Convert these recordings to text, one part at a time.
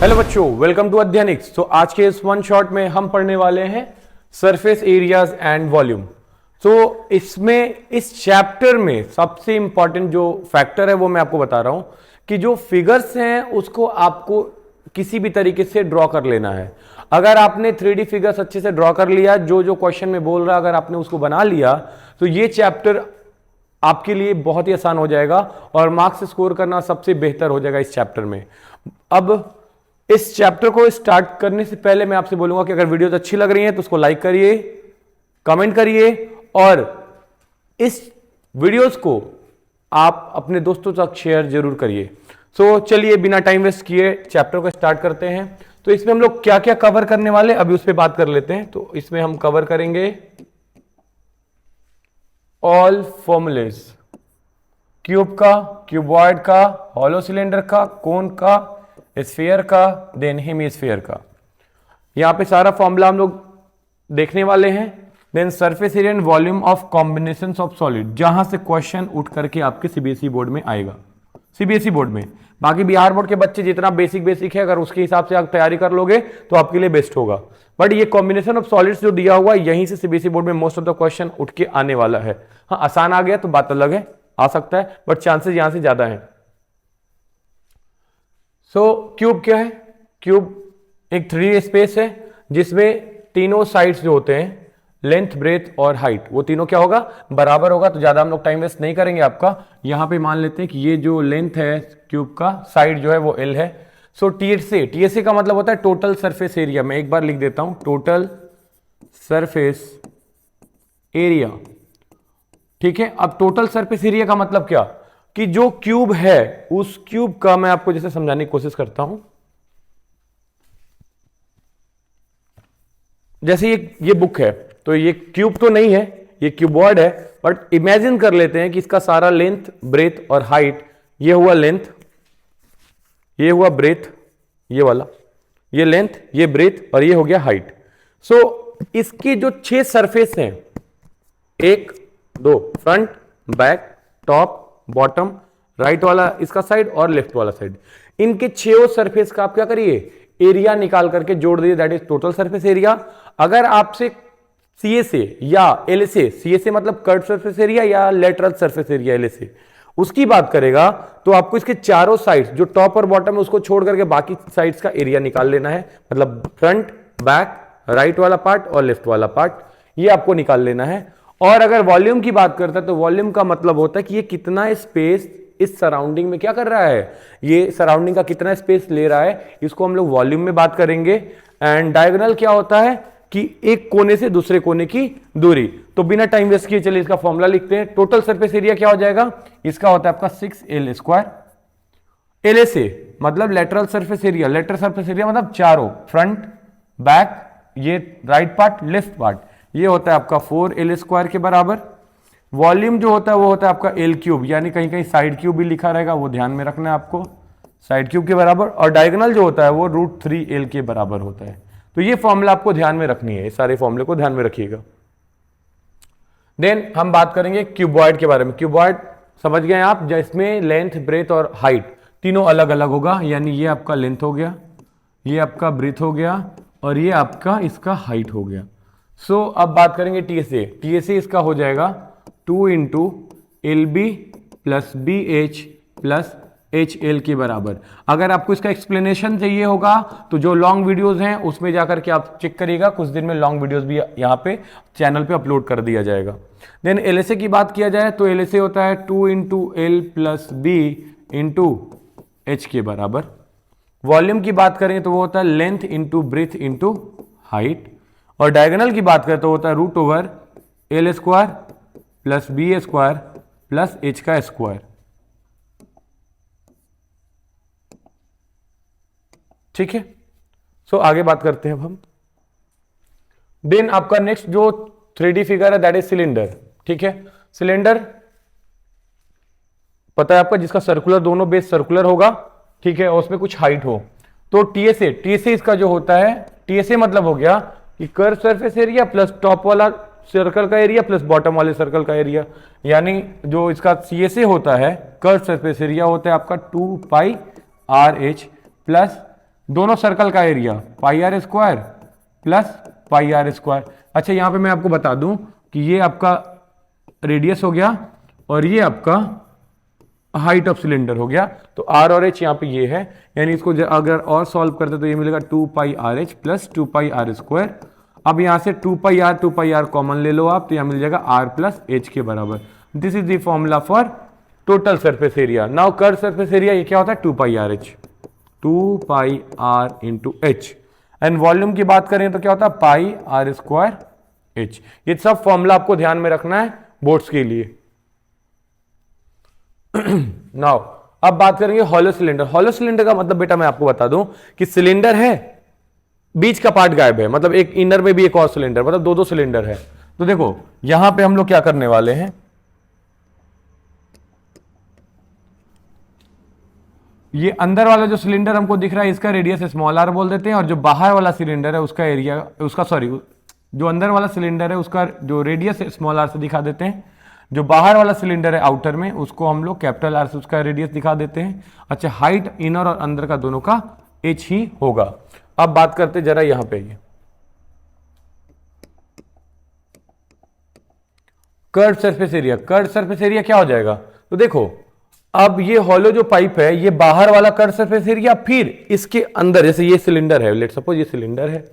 Hello बच्चों, welcome to अध्ययनिक्स। तो आज के इस वन शॉट में हम पढ़ने वाले हैं सरफेस एरियाज एंड वॉल्यूम। तो इसमें इस चैप्टर में सबसे इंपॉर्टेंट जो फैक्टर है वो मैं आपको बता रहा हूं कि जो फिगर्स हैं उसको आपको किसी भी तरीके से ड्रॉ कर लेना है। अगर आपने 3D फिगर्स अच्छे से ड्रॉ कर लिया, जो क्वेश्चन में बोल रहा अगर आपने उसको बना लिया, तो ये चैप्टर आपके लिए बहुत ही आसान हो जाएगा और मार्क्स स्कोर करना सबसे बेहतर हो जाएगा इस चैप्टर में। अब इस चैप्टर को स्टार्ट करने से पहले मैं आपसे बोलूंगा कि अगर वीडियोस अच्छी लग रही हैं तो उसको लाइक करिए, कमेंट करिए और इस वीडियोस को आप अपने दोस्तों तक शेयर जरूर करिए। सो चलिए बिना टाइम वेस्ट किए चैप्टर को स्टार्ट करते हैं। तो इसमें हम लोग क्या क्या कवर करने वाले अभी उस पर बात कर लेते हैं। तो इसमें हम कवर करेंगे ऑल फॉर्मूलेज, क्यूब का, क्यूबॉइड का, हॉलो सिलेंडर का, कोन का, स्फीयर का, देन हेमीस्फीयर का। यहां पे सारा फॉर्मूला हम लोग देखने वाले हैं। Then surface area and volume of combinations of solid, जहां से क्वेश्चन उठ करके आपके सीबीएसई बोर्ड में आएगा। सीबीएसई बोर्ड में, बाकी बिहार बोर्ड के बच्चे जितना बेसिक है अगर उसके हिसाब से आप तैयारी कर लोगे तो आपके लिए बेस्ट होगा। बट ये कॉम्बिनेशन ऑफ सॉलिड्स जो दिया हुआ है यहीं से सीबीएसई बोर्ड में मोस्ट ऑफ द क्वेश्चन उठ के आने वाला है। हाँ, आसान आ गया तो बात अलग है, आ सकता है, बट चांसेस यहां से ज्यादा है। क्यूब क्या है? क्यूब एक 3D स्पेस है जिसमें तीनों साइड्स जो होते हैं, लेंथ, ब्रेथ और हाइट, वो तीनों क्या होगा? बराबर होगा। तो ज्यादा हम लोग टाइम वेस्ट नहीं करेंगे आपका। यहां पे मान लेते हैं कि ये जो लेंथ है क्यूब का, साइड जो है वो L है। टीएसए का मतलब होता है टोटल सरफेस एरिया। मैं एक बार लिख देता हूं, टोटल सरफेस एरिया। ठीक है, अब टोटल सरफेस एरिया का मतलब क्या कि जो क्यूब है उस क्यूब का, मैं आपको जैसे समझाने की कोशिश करता हूं। जैसे ये बुक है तो ये क्यूब तो नहीं है, ये क्यूबॉइड है, बट इमेजिन कर लेते हैं कि इसका सारा लेंथ, ब्रेथ और हाइट, ये हुआ लेंथ, ये हुआ ब्रेथ, ये वाला, ये लेंथ, ये ब्रेथ और ये हो गया हाइट। इसकी जो 6 सरफेस हैं, 1 2, front, back, top, bottom, right वाला इसका साइड और लेफ्ट वाला साइड, इनके 6 सरफेस का आप क्या करिए? एरिया निकाल करके जोड़ दीजिए, that is total surface area. अगर आपसे सीएसए या एलएसए, सीएसए मतलब कर्व सरफेस एरिया या लेटरल सरफेस एरिया, एलएसए, उसकी बात करेगा तो आपको इसके चारों साइड्स जो टॉप और बॉटम है उसको छोड़ करके बाकी साइड्स का एरिया निकाल लेना है। मतलब फ्रंट, बैक, राइट वाला पार्ट और लेफ्ट वाला पार्ट, ये आपको निकाल लेना है। और अगर वॉल्यूम की बात करता है तो वॉल्यूम का मतलब होता है कि ये कितना स्पेस इस सराउंडिंग में क्या कर रहा है, ये सराउंडिंग का कितना स्पेस ले रहा है, इसको हम लोग वॉल्यूम में बात करेंगे। एंड डायगोनल क्या होता है कि एक कोने से दूसरे कोने की दूरी। तो बिना टाइम वेस्ट किए चलिए इसका फॉर्मूला लिखते हैं। टोटल सरफेस एरिया क्या हो जाएगा? इसका होता है आपका 6L²। एलएसए मतलब lateral surface area, lateral surface area मतलब चारों, फ्रंट, बैक, ये राइट पार्ट, लेफ्ट पार्ट, ये होता है आपका 4L² के बराबर। वॉल्यूम जो होता है वो होता है आपका L3, यानी कहीं कहीं साइड क्यूब भी लिखा रहेगा, वो ध्यान में रखना है आपको, साइड क्यूब के बराबर। और डायगोनल जो होता है वो √3L के बराबर होता है। तो ये फॉर्मूला आपको ध्यान में रखनी है, सारे फॉर्मूले को ध्यान में रखिएगा। देन हम बात करेंगे क्यूबॉइड के बारे में। क्यूबॉइड समझ गए आप, जिसमें लेंथ, ब्रेथ और हाइट तीनों अलग अलग होगा। यानी ये आपका लेंथ हो गया, ये आपका ब्रेथ हो गया और ये आपका इसका हाइट हो गया। अब बात करेंगे टीएसए। टीएसए इसका हो जाएगा 2 × LB + BH + HL के बराबर। अगर आपको इसका एक्सप्लेनेशन चाहिए होगा तो जो लॉन्ग वीडियोस हैं उसमें जाकर के आप चेक करिएगा, कुछ दिन में लॉन्ग वीडियोस भी यहाँ पे चैनल पे अपलोड कर दिया जाएगा। देन एलएसए की बात किया जाए तो एलएसए होता है 2 × L + B × H के बराबर। वॉल्यूम की बात करें तो वो होता है लेंथ × ब्रेथ × हाइट। और डायगोनल की बात करें तो होता है √L² + B² + H²। ठीक है, आगे बात करते हैं अब हम। देन आपका नेक्स्ट जो 3D फिगर है दैट इज सिलेंडर। ठीक है, सिलेंडर पता है आपका, जिसका सर्कुलर, दोनों बेस सर्कुलर होगा, ठीक है, और उसमें कुछ हाइट हो। तो टीएसए इसका जो होता है, टीएसए मतलब हो गया कि curve surface area plus top वाला सर्कल का एरिया प्लस बॉटम वाले सर्कल का एरिया। यानी जो इसका सीएसए होता है, कर्व सरफेस एरिया होता है आपका 2πRH प्लस दोनों सर्कल का area pi are square plus pi are square. अच्छा यहां पे मैं आपको बता दूं कि ये आपका रेडियस हो गया और ये आपका हाइट ऑफ सिलेंडर हो गया। तो आर और एच यहाँ पे ये है, यानी इसको अगर और सॉल्व करते तो ये मिलेगा 2 pi r h plus 2 pi are square. अब यहां से 2 पाई आर कॉमन ले लो आप, तो यहां मिल जाएगा आर प्लस एच के बराबर। This is the formula for total surface area. Now curve surface area ये क्या होता है 2 pi r h, 2 pi are into h. And volume की बात करें तो क्या होता है पाई आर स्क्वायर एच। ये सब फॉर्मूला आपको ध्यान में रखना है बोर्ड्स के लिए। नाउ अब बात करेंगे हॉलो सिलेंडर। हॉलो सिलेंडर का मतलब बेटा मैं आपको बता दूं कि सिलेंडर है, बीच का पार्ट गायब है, मतलब एक इनर में भी एक और सिलेंडर, मतलब दो सिलेंडर है। तो देखो यहां पे हम लोग क्या करने वाले हैं, ये अंदर वाला जो सिलेंडर हमको दिख रहा है इसका रेडियस स्मॉल आर बोल देते हैं, और जो बाहर वाला सिलेंडर है उसका एरिया, उसका सॉरी जो अंदर वाला सिलेंडर है उसका जो रेडियस है स्मॉल आर से दिखा देते हैं। जो बाहर वाला सिलेंडर है आउटर में उसको हम लोग कैपिटल आर से उसका रेडियस दिखा देते हैं। अच्छा हाइट इनर और अंदर का दोनों का एच ही होगा। अब बात करते जरा यहां पे ये curve surface area. Curve surface area क्या हो जाएगा, तो देखो अब ये हॉलो जो पाइप है ये बाहर वाला कर्व सरफेस एरिया, फिर इसके अंदर जैसे ये सिलेंडर है, लेट सपोज ये सिलेंडर है,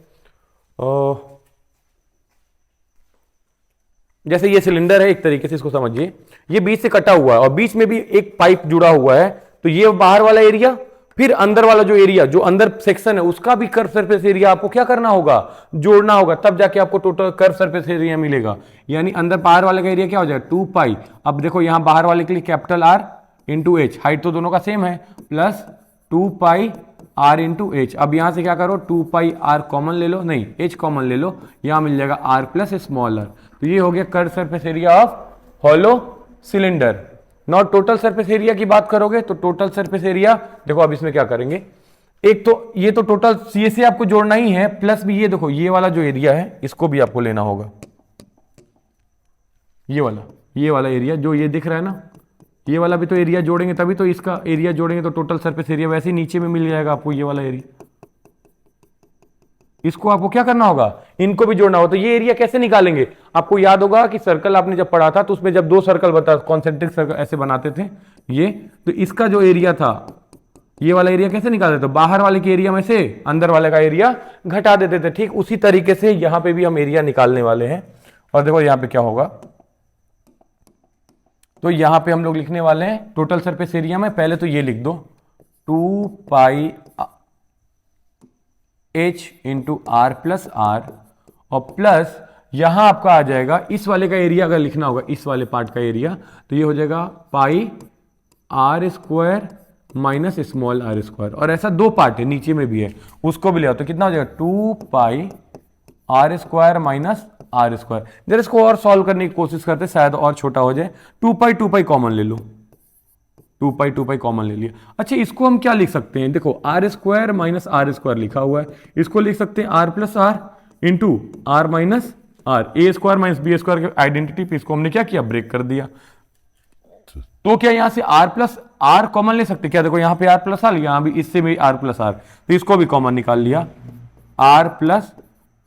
जैसे ये सिलेंडर है एक तरीके से इसको समझिए, ये बीच से कटा हुआ है और बीच में भी एक पाइप जुड़ा हुआ है, तो ये बाहर वाला एरिया, फिर अंदर वाला जो एरिया जो अंदर सेक्शन है उसका भी कर्व सरफेस एरिया आपको क्या करना होगा, जोड़ना होगा, तब जाके आपको टोटल कर्व सरफेस एरिया मिलेगा। यानी अंदर बाहर वाले का एरिया क्या हो जाएगा 2 पाई। अब देखो यहां बाहर वाले के लिए capital R into H, height तो दोनों का सेम है, plus 2 pi are into H. अब यहां से क्या करो 2 पाई आर कॉमन ले लो, नहीं एच कॉमन ले लो, यहां मिल जाएगा आर प्लस स्मॉल आर। तो ये हो गया curve surface area of hollow cylinder. Now total surface area की बात करोगे तो टोटल सरफेस एरिया देखो अब इसमें क्या करेंगे, एक तो ये तो टोटल ये से आपको जोड़ना ही है, प्लस भी ये देखो ये वाला जो एरिया है इसको भी आपको लेना होगा, ये वाला एरिया जो ये दिख रहा है ना, ये वाला भी तो एरिया जोड़ेंगे तभी तो इसका एरिया जोड़ेंगे तो टोटल सरफेस एरिया वैसे ही नीचे में मिल जाएगा आपको ये वाला एरिया। इसको आपको क्या करना होगा, इनको भी जोड़ना होगा। तो ये एरिया कैसे निकालेंगे, आपको याद होगा कि सर्कल आपने जब पढ़ा था तो उसमें जब 2 सर्कल बता कॉन्सेंट्रिक सर्कल ऐसे बनाते थे ये, तो इसका जो एरिया था ये वाला एरिया कैसे निकालते थे, बाहर वाले के एरिया में से अंदर वाले का एरिया घटा देते थे। ठीक उसी तरीके से यहां पे भी हम एरिया निकालने वाले हैं। और देखो यहां पे क्या होगा, तो यहां पे हम लोग लिखने वाले हैं टोटल सरफेस एरिया में पहले तो ये लिख दो 2 pi h into r plus r, और प्लस यहां आपका आ जाएगा इस वाले का एरिया अगर लिखना होगा, इस वाले पार्ट का एरिया, तो ये हो जाएगा pi are square minus small r square. और ऐसा 2 पार्ट है नीचे में भी है उसको भी ले आओ, तो कितना हो जाएगा 2 pi are square minus are square. जरा इसको और सॉल्व करने की कोशिश करते शायद और छोटा हो जाए। 2 पाई कॉमन ले लो, 2 पाई कॉमन ले लिया। अच्छा इसको हम क्या लिख सकते हैं, देखो R square minus are square लिखा हुआ है, इसको लिख सकते हैं R plus are into are minus R, A square minus B square की आइडेंटिटी पे इसको हमने क्या किया ब्रेक कर दिया। तो क्या यहां से आर प्लस आर कॉमन ले सकते, क्या देखो यहां पे आर प्लस आर, यहां भी इससे भी आर प्लस आर, तो इसको भी कॉमन निकाल लिया आर प्लस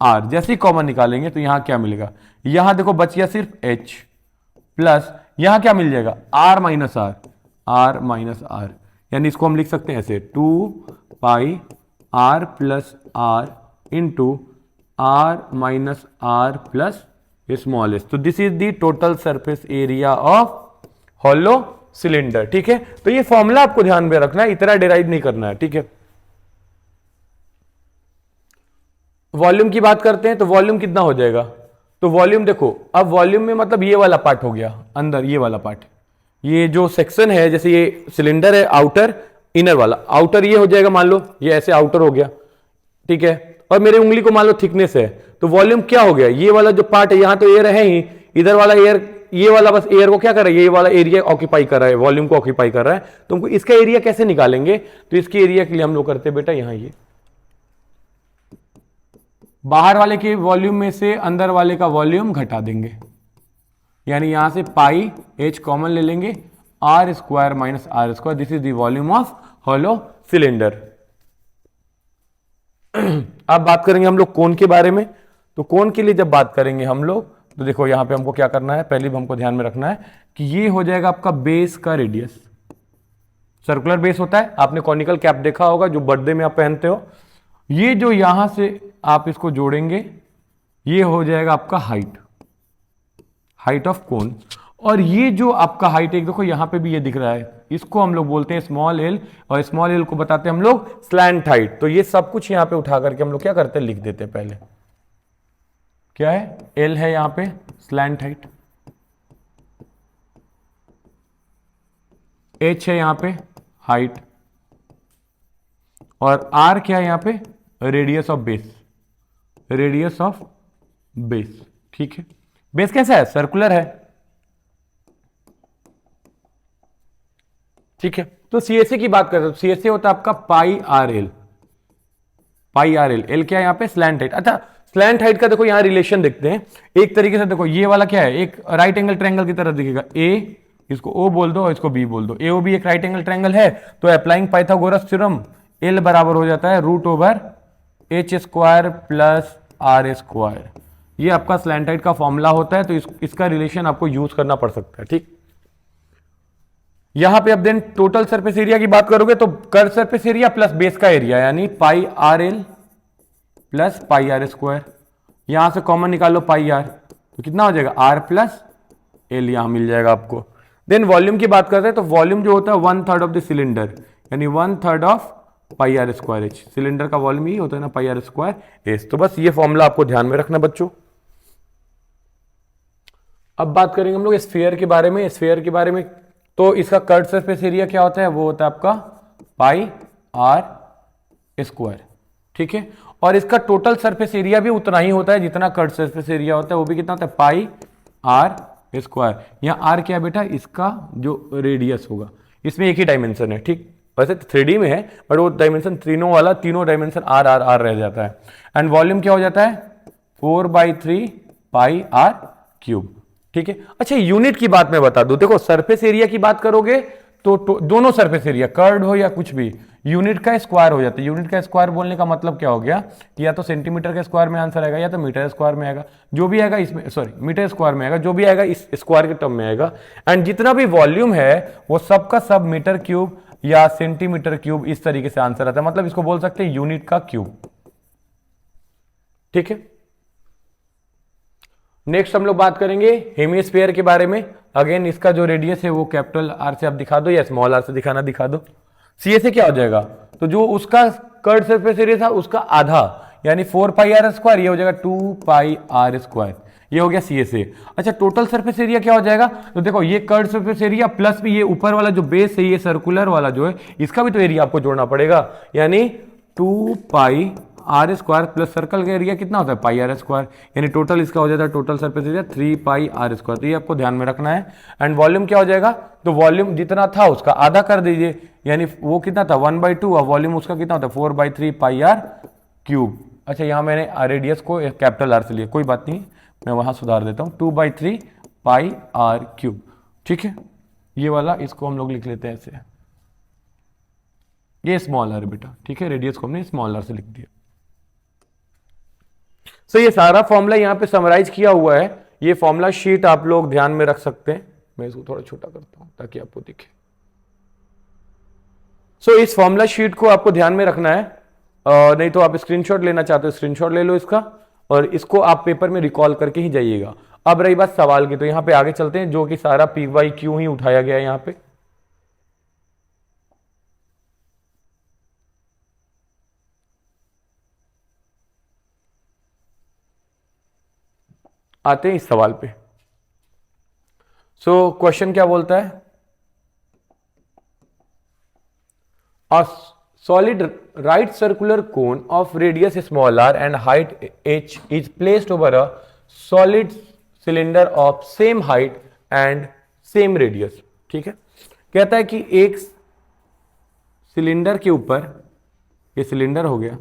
आर। जैसे ही कॉमन निकालेंगे तो यहां क्या मिलेगा, यहां देखो बच गया सिर्फ एच, प्लस यहां क्या मिल जाएगा r minus r, r minus r, यानी इसको हम लिख सकते हैं ऐसे 2 pi r plus are into are minus r plus small s. तो this is the total surface area of hollow cylinder. ठीक है, तो ये फॉर्मूला आपको ध्यान में रखना है, इतना डिराइव नहीं करना है। ठीक है, वॉल्यूम की बात करते हैं तो वॉल्यूम कितना हो जाएगा, तो वॉल्यूम देखो अब वॉल्यूम में मतलब ये वाला पार्ट हो गया अंदर, ये वाला पार्ट, ये जो सेक्शन है जैसे ये सिलेंडर है आउटर इनर वाला, आउटर ये हो जाएगा, मान लो ये ऐसे आउटर हो गया, ठीक है, और मेरी उंगली को मान लो थिकनेस है, तो वॉल्यूम क्या हो गया, ये वाला जो पार्ट है यहां तो एयर है ही, इधर वाला एयर, ये वाला बस एयर को क्या कर रहा है, ये वाला एरिया ऑक्यूपाई कर रहा है, वॉल्यूम को ऑक्यूपाई कर रहा है। तो हमको इसका एरिया कैसे निकालेंगे, तो इसके एरिया के लिए हम लोग करते हैं बेटा यहां ये बाहर वाले के वॉल्यूम में से अंदर वाले का वॉल्यूम घटा देंगे, यानी यहां से पाई एच कॉमन ले लेंगे, R square minus are square, this is the volume of hollow cylinder. अब बात करेंगे हम लोग कोण के बारे में। तो कोण के लिए जब बात करेंगे हम लोग, तो देखो यहां पे हमको क्या करना है, पहले भी हमको ध्यान में रखना है कि ये हो जाएगा आपका बेस का रेडियस। सर्कुलर बेस होता है, आपने कॉनिकल कैप देखा होगा जो बर्थडे में आप पहनते हो। ये जो यहां से आप इसको जोड़ेंगे, ये हो जाएगा आपका हाइट, हाइट ऑफ कोन। और ये जो आपका हाइट, एक देखो यहां पे भी ये दिख रहा है, इसको हम लोग बोलते हैं स्मॉल एल, और स्मॉल एल को बताते हैं हम लोग स्लैंट हाइट। तो ये सब कुछ यहां पे उठा करके हम लोग क्या करते हैं, लिख देते हैं। पहले क्या है, एल है यहां पे स्लैंट हाइट, एच है यहां पे हाइट, और आर क्या है यहां पे, radius of base, radius of base. ठीक है, बेस कैसा है, सर्कुलर है। ठीक है, तो सीएसए की बात करते हैं। सीएसए होता है आपका पाई आर एल, पाई आर एल। एल क्या है यहां पे, स्लैंट हाइट। अच्छा, स्लैंट हाइट का देखो यहां रिलेशन देखते हैं एक तरीके से। देखो ये वाला क्या है, एक राइट एंगल ट्रायंगल की तरह दिखेगा। ए, इसको ओ बोल दो और इसको बी बोल दो। ए ओ बी एक राइट एंगल ट्रायंगल है, तो अप्लाइंग पाइथागोरस थ्योरम एल बराबर हो जाता है root over H square plus R square. ये आपका स्लैंट हाइट का फॉर्मूला होता है, तो इसका रिलेशन आपको यूज करना पड़ सकता है। ठीक, यहां पे अब देन टोटल सरफेस एरिया की बात करोगे तो curve surface area plus base का एरिया, यानी pi r l plus pi are square. यहां से कॉमन निकालो पाई आर, तो कितना हो जाएगा, आर प्लस एल यहां मिल जाएगा आपको। देन वॉल्यूम की बात करते हैं, तो वॉल्यूम जो होता है 1/3 ऑफ द सिलेंडर, यानी 1/3 of pi are square H. Cylinder का वॉल्यूम ही होता है ना, पाई आर स्क्वायर एच। तो बस ये फॉर्मूला आपको ध्यान में रखना बच्चों। अब बात करेंगे हम लोग स्फीयर के बारे में। स्फीयर के बारे में, तो इसका कर्व सरफेस एरिया क्या होता है, वो होता है आपका पाई आर स्क्वायर। ठीक है, और इसका टोटल सरफेस एरिया भी उतना ही होता है जितना कर्व सरफेस एरिया होता है, वो भी कितना होता है, पाई आर स्क्वायर। यहाँ आर क्या है बेटा, इसका जो रेडियस होगा। इसमें एक ही डायमेंशन है। ठीक, वैसे 3D में है, बट वो डायमेंशन तीनों वाला, तीनों डायमेंशन आर आर आर रह जाता है। एंड वॉल्यूम क्या हो जाता है, 4/3 पाई आर क्यूब। ठीक है, अच्छा यूनिट की बात मैं बता दूं। देखो सरफेस एरिया की बात करोगे तो दोनों सरफेस एरिया, कर्व्ड हो या कुछ भी, यूनिट का स्क्वायर हो जाता है। यूनिट का स्क्वायर बोलने का मतलब क्या हो गया कि या तो सेंटीमीटर के स्क्वायर में आंसर आएगा या तो मीटर स्क्वायर में आएगा, जो भी आएगा इसमें, सॉरी मीटर स्क्वायर में आएगा, जो भी आएगा इस स्क्वायर के टर्म में आएगा। एंड जितना भी वॉल्यूम है वो सबका सब मीटर क्यूब या सेंटीमीटर क्यूब, इस तरीके से आंसर आता है। मतलब इसको बोल सकते हैं यूनिट का क्यूब। ठीक है, नेक्स्ट हम लोग बात करेंगे हेमिस्फीयर के बारे में। अगेन इसका जो रेडियस है वो कैपिटल आर से आप दिखा दो या स्मॉल आर से दिखा दो। सीएसए क्या हो जाएगा, तो जो उसका कर्व सरफेस एरिया था उसका आधा, यानी 4 पाई आर स्क्वायर, ये हो जाएगा 2 पाई आर स्क्वायर। ये हो गया सीएसए। अच्छा, टोटल सरफेस एरिया क्या हो जाएगा, तो देखो ये कर्व सरफेस एरिया प्लस भी ये ऊपर वाला जो बेस है, ये सर्कुलर वाला जो है, इसका भी तो एरिया आपको जोड़ना पड़ेगा, यानी 2 pi are square plus circle का एरिया कितना होता है, पाई आर स्क्वायर। यानी टोटल इसका हो जाता है, total surface area 3 pi are square. तो ये आपको ध्यान में रखना है। एंड वॉल्यूम क्या हो जाएगा, तो वॉल्यूम जितना था उसका आधा कर दीजिए, यानी वो कितना था 1/2, और वॉल्यूम उसका कितना होता है 4/3 पाई आर क्यूब। अच्छा, यहाँ मैंने रेडियस को कैपिटल आर से लिया, कोई बात नहीं, मैं वहां सुधार देता हूँ, 2/3 पाई आर क्यूब। ठीक है, ये वाला इसको हम लोग लिख लेते हैं ऐसे, ये स्मॉल आर बेटा। ठीक है, रेडियस को हमने स्मॉल आर से लिख दिया। सो ये सारा फॉर्मूला यहां पे समराइज किया हुआ है। ये फॉर्मूला शीट आप लोग ध्यान में रख सकते हैं। मैं इसको थोड़ा छोटा करता हूं ताकि आपको दिखे। सो इस फॉर्मूला शीट को आपको ध्यान में रखना है, नहीं तो आप स्क्रीनशॉट लेना चाहते हो स्क्रीनशॉट ले लो इसका, और इसको आप पेपर में रिकॉल करके ही जाइएगा। अब रही बात सवाल की, तो यहां पे आगे चलते हैं, जो कि सारा PYQ ही उठाया गया है। यहां पे आते हैं इस सवाल पे। सो क्वेश्चन क्या बोलता है, a solid right circular cone of radius small r and height h is placed over a solid cylinder of same height and same radius. ठीक है, कहता है कि एक सिलेंडर के ऊपर, ये सिलेंडर हो गया,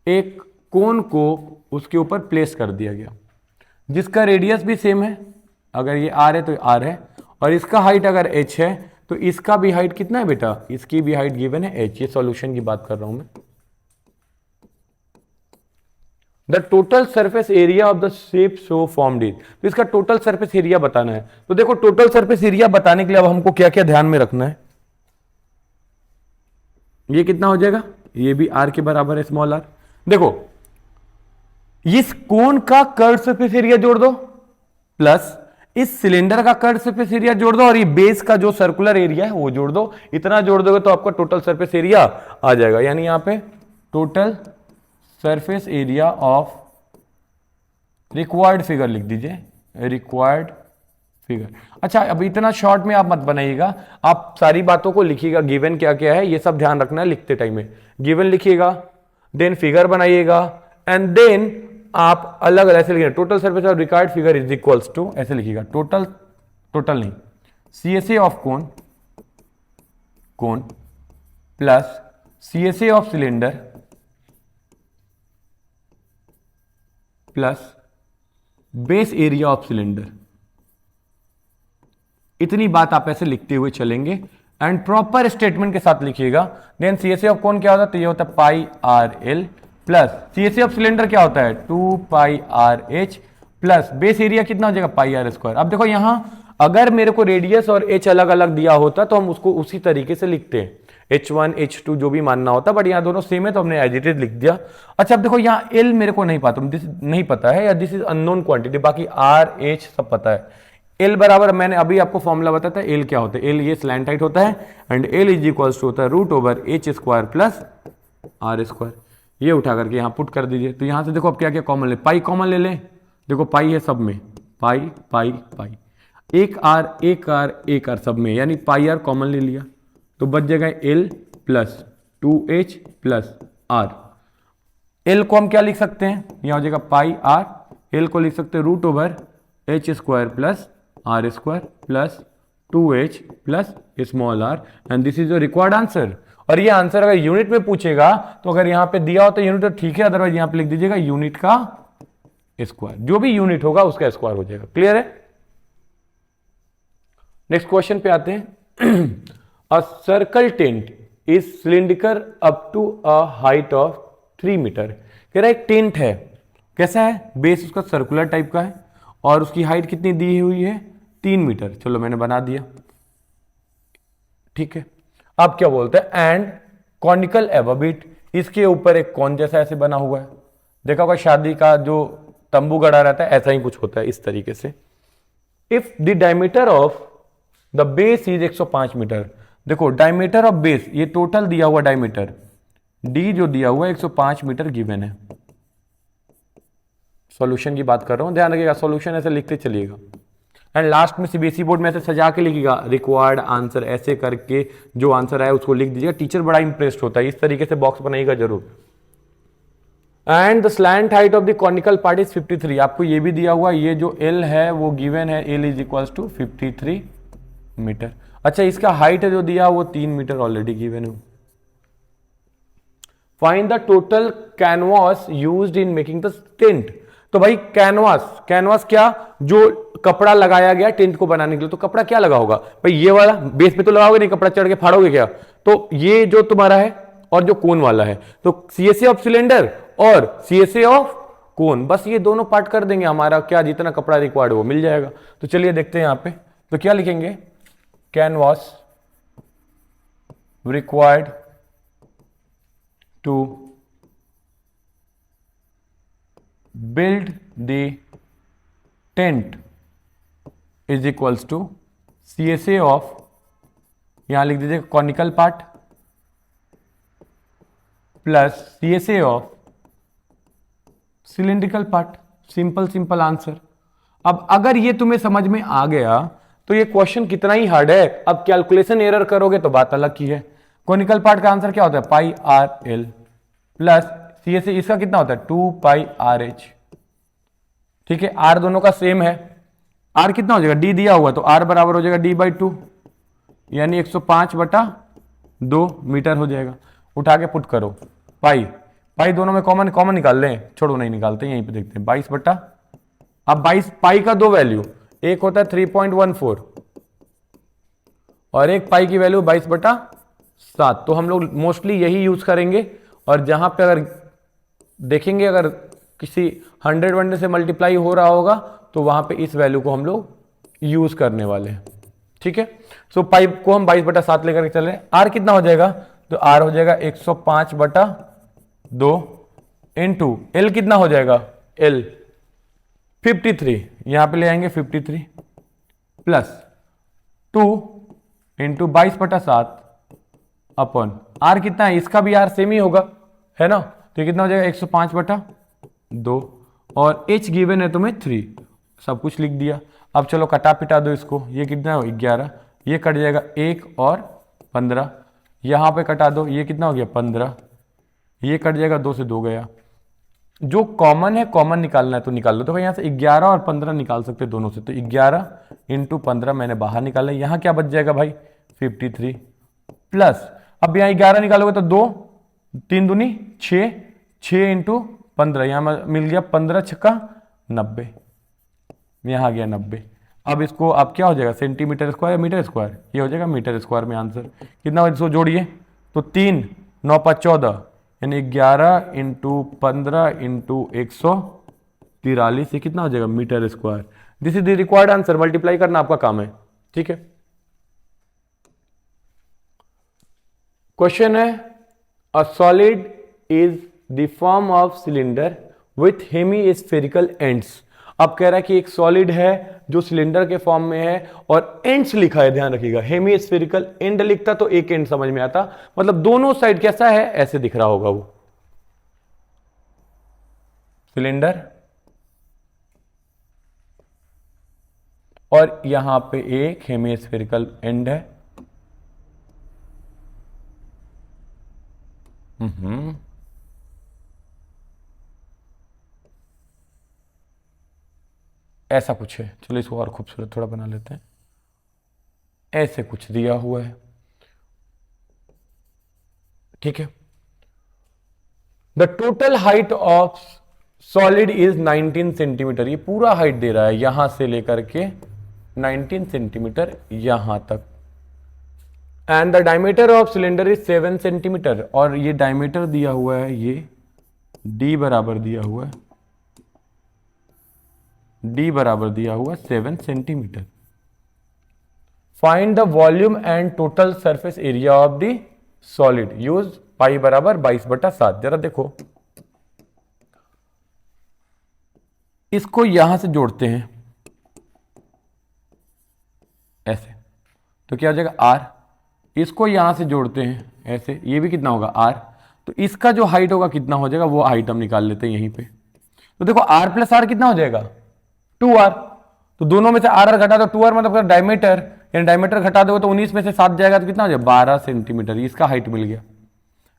एक कोन को उसके ऊपर प्लेस कर दिया गया, जिसका रेडियस भी सेम है। अगर ये r है तो r है, और इसका हाइट अगर h है तो इसका भी हाइट कितना है बेटा, इसकी भी हाइट गिवन है h। ये सॉल्यूशन की बात कर रहा हूं मैं। The total surface area of the shape so formed is, तो इसका टोटल सरफेस एरिया बताना है। तो देखो टोटल सरफेस एरिया बताने के लिए अब हमको क्या क्या ध्यान में रखना है। ये कितना हो जाएगा, ये भी आर के बराबर है, स्मॉल आर। देखो इस कोन का कर्व सरफेस एरिया जोड़ दो प्लस इस सिलेंडर का कर्व सरफेस एरिया जोड़ दो और ये बेस का जो सर्कुलर एरिया है वो जोड़ दो। इतना जोड़ दोगे तो आपका टोटल सरफेस एरिया आ जाएगा। यानी यहां पे total surface area of required figure लिख दीजिए, रिक्वायर्ड फिगर। अच्छा अब इतना शॉर्ट में आप मत बनाइएगा, आप सारी बातों को लिखिएगा। गिवन क्या क्या है ये सब ध्यान रखना है लिखते टाइम में। गिवन लिखिएगा, देन फिगर बनाइएगा, एंड देन आप अलग अलग ऐसे लिखिएगा, total surface of required figure is equals to, ऐसे लिखिएगा, टोटल नहीं, CSA of cone plus CSA of cylinder plus base area of cylinder. इतनी बात आप ऐसे लिखते हुए चलेंगे एंड प्रॉपर स्टेटमेंट के साथ लिखिएगा। देन CSA ऑफ कोन क्या होता है, तो ये होता है pi r l plus CSA of cylinder क्या होता है 2 pi r h plus base area कितना हो जाएगा पाई आर स्क्वायर। अब देखो यहां अगर मेरे को रेडियस और एच अलग अलग दिया होता तो हम उसको उसी तरीके से लिखते हैं, H1 H2 जो भी मानना होता, बट यहाँ दोनों सेम है तो हमने एज इट इज लिख दिया। अच्छा अब देखो यहाँ L मेरे को नहीं पता है या दिस इज अननोन क्वांटिटी, बाकी R H सब पता है। L बराबर मैंने अभी आपको फॉर्मूला बताया था, L क्या होता है, L ये स्लैंट हाइट होता है and L is equals to होता है root over H square plus R square. ये उठा करके यहाँ पुट कर दीजिए। तो यहाँ से देखो अब क्या क्या कॉमन ले, पाई कॉमन ले लें, देखो पाई है सब में, पाई पाई पाई, एक आर सब में, यानी पाई आर कॉमन ले लिया तो बच जाएगा L plus 2H plus R। L को हम क्या लिख सकते हैं, यहां हो जाएगा पाई आर, L को लिख सकते हैं root over H square plus R square plus 2H plus small r, and this is your required answer. और ये आंसर अगर यूनिट में पूछेगा तो अगर यहां पे दिया हो तो यूनिट तो ठीक है, अदरवाइज यहां पे लिख दीजिएगा यूनिट का स्क्वायर, जो भी यूनिट होगा उसका स्क्वायर हो जाएगा। क्लियर है। नेक्स्ट क्वेश्चन पे आते हैं। A circle tent is cylindrical up to a height of 3 metre. कह रहा है एक टेंट है, कैसा है, बेस उसका सर्कुलर टाइप का है और उसकी हाइट कितनी दी हुई है 3 मीटर। चलो मैंने बना दिया, ठीक है। अब क्या बोलते हैं, एंड कॉनिकल अबव इट, इसके ऊपर एक कॉन जैसा ऐसे बना हुआ है। देखा होगा शादी का जो तंबू गड़ा रहता है ऐसा ही कुछ होता है इस तरीके से। If the diameter of the base is 105 metre, देखो डायमीटर ऑफ बेस, ये टोटल दिया हुआ डायमीटर डी जो दिया हुआ है 105 मीटर गिवन है। सॉल्यूशन की बात कर रहा हूं, ध्यान रखिएगा सॉल्यूशन ऐसे लिखते चलिएगा एंड लास्ट में सीबीएसई बोर्ड में ऐसे सजा के लिखिएगा रिक्वायर्ड आंसर, ऐसे करके जो आंसर आया उसको लिख दीजिएगा। टीचर बड़ा इंप्रेस्ड होता है, इस तरीके से बॉक्स बनाइएगा जरूर। And the slant height of the conical part is 53, आपको ये भी दिया हुआ, ये जो एल है वो गिवन है, L is equals to 53 metre. अच्छा इसका हाइट है जो दिया वो 3 मीटर ऑलरेडी गिवन है। Find the total canvas used in making the tent. तो भाई कैनवास, कैनवास क्या, जो कपड़ा लगाया गया टेंट को बनाने के लिए, तो कपड़ा क्या लगा होगा भाई, ये वाला बेस पे तो लगाओगे नहीं, कपड़ा चढ़ के फाड़ोगे क्या, तो ये जो तुम्हारा है और जो कोन वाला है, तो सीएसए ऑफ सिलेंडर और सीएसए ऑफ कोन, बस ये दोनों पार्ट कर देंगे, हमारा क्या जितना कपड़ा रिक्वायर्ड वो मिल जाएगा। तो चलिए देखते हैं यहां पे, तो क्या लिखेंगे, canvas required to build the tent is equals to CSA of, यहां लिख दीजिए conical part plus CSA of cylindrical part. Simple simple answer. अब अगर ये तुम्हें समझ में आ गया तो ये क्वेश्चन कितना ही हार्ड है। अब कैलकुलेशन एरर करोगे तो बात अलग की है। कॉनिकल पार्ट का आंसर क्या होता है, pi r l plus CSA, इसका कितना होता है 2 पाई आर एच, ठीक है। आर दोनों का सेम है, आर कितना हो जाएगा, डी दिया हुआ तो आर बराबर हो जाएगा डी बाई 2, यानी 105/2 मीटर हो जाएगा। उठा के पुट करो, पाई पाई दोनों में कॉमन निकाल लें, छोड़ो नहीं निकालते, यहीं पे देखते हैं 22 अब 22 पाई का दो वैल्यू, एक होता है 3.14 और एक पाई की वैल्यू 22/7, तो हम लोग मोस्टली यही यूज करेंगे। और जहां पे अगर देखेंगे, अगर किसी 100 से मल्टीप्लाई हो रहा होगा तो वहां पे इस वैल्यू को हम लोग यूज करने वाले हैं। ठीक है, सो पाइप को हम 22/7 लेकर के चल रहे हैं। आर कितना हो जाएगा, तो आर हो जाएगा 105/2 इंटू एल कितना हो जाएगा, एल 53, यहां पे ले आएंगे 53 प्लस 2 इंटू 22/7 अपन आर कितना है, इसका भी आर सेम ही होगा, है ना, तो कितना हो जाएगा 105/2 और एच गिवन है तुम्हें 3, सब कुछ लिख दिया। अब चलो कटा पिटा दो इसको, ये कितना हो 11, ये कट जाएगा 1 और 15, यहां पे कटा दो, ये कितना हो गया 15, ये कट जाएगा 2 से 2 गया, जो कॉमन है कॉमन निकालना है तो निकाल लो। तो भाई यहां से 11 और 15 निकाल सकते दोनों से, तो 11 इंटू 15 मैंने बाहर निकाला, यहां क्या बच जाएगा भाई 53 प्लस, अब यहां 11 निकालोगे तो 2 3 दूनी 6, 6 इंटू 15, यहां मिल गया 15 छक्का 90, यहां आ गया 90। अब इसको अब क्या हो जाएगा सेंटीमीटर स्क्वायर या मीटर स्क्वायर, ये हो जाएगा मीटर स्क्वायर में आंसर कितना, इसको जोड़िए तो 3 9 5 14 यानी 11 इंटू 15 इंटू 143, ये कितना हो जाएगा metre square. This is the required answer, multiply करना आपका काम है। ठीक है, क्वेश्चन है a solid is the form of cylinder with hemi ends. अब कह रहा है कि एक सॉलिड है जो सिलेंडर के फॉर्म में है और एंड्स लिखा है, ध्यान रखिएगा, हेमी स्फेरिकल, एंड लिखता तो एक एंड समझ में आता, मतलब दोनों साइड कैसा है ऐसे दिख रहा होगा वो सिलेंडर, और यहां पे एक हेमी स्फेरिकल एंड है। ऐसा कुछ है, चलो इसको और खूबसूरत थोड़ा बना लेते हैं, ऐसे कुछ दिया हुआ है। ठीक है, the total height of solid is 19 centimetre, ये पूरा हाइट दे रहा है यहां से लेकर के 19 सेंटीमीटर यहां तक, and the diameter of cylinder is 7 centimetre, और ये डायमीटर दिया हुआ है, ये डी बराबर दिया हुआ है, डी बराबर दिया हुआ 7 centimetre. Find the volume and total surface area of the solid, use pi बराबर 22/7। जरा देखो इसको यहां से जोड़ते हैं ऐसे, तो क्या हो जाएगा आर, इसको यहां से जोड़ते हैं ऐसे, ये भी कितना होगा आर, तो इसका जो हाइट होगा कितना हो जाएगा वो हाइट हम निकाल लेते हैं यहीं पे। तो देखो आर प्लस आर कितना हो जाएगा 2r, तो दोनों में से आर घटा दो 2r, मतलब डायमीटर, यानी डायमीटर घटा दोगे तो 19 में से 7 जाएगा तो कितना हो जाएगा 12 सेंटीमीटर, इसका हाइट मिल गया,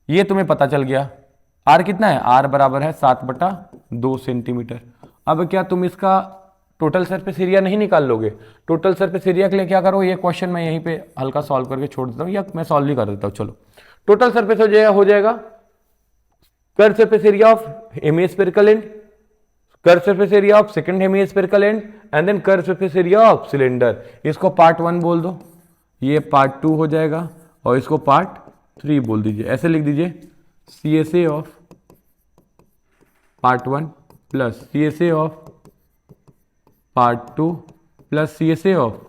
ये तुम्हें पता चल गया। आर कितना है, आर बराबर है 7/2 सेंटीमीटर। अब क्या तुम इसका टोटल सरफेस एरिया नहीं निकाल लोगे, टोटल सरफेस एरिया के लिए क्या करो, ये क्वेश्चन मैं यहीं पे हल्का सॉल्व करके छोड़ देता हूँ, या मैं सॉल्व ही कर देता हूँ। चलो टोटल सरफेस हो जाएगा curve surface area of hemispherical end, curve surface area of second hemispherical end, and then curve surface area of cylinder. इसको पार्ट 1 बोल दो, ये पार्ट 2 हो जाएगा, और इसको पार्ट 3 बोल दीजिए, ऐसे लिख दीजिए CSA of part 1 plus CSA of part 2 plus CSA of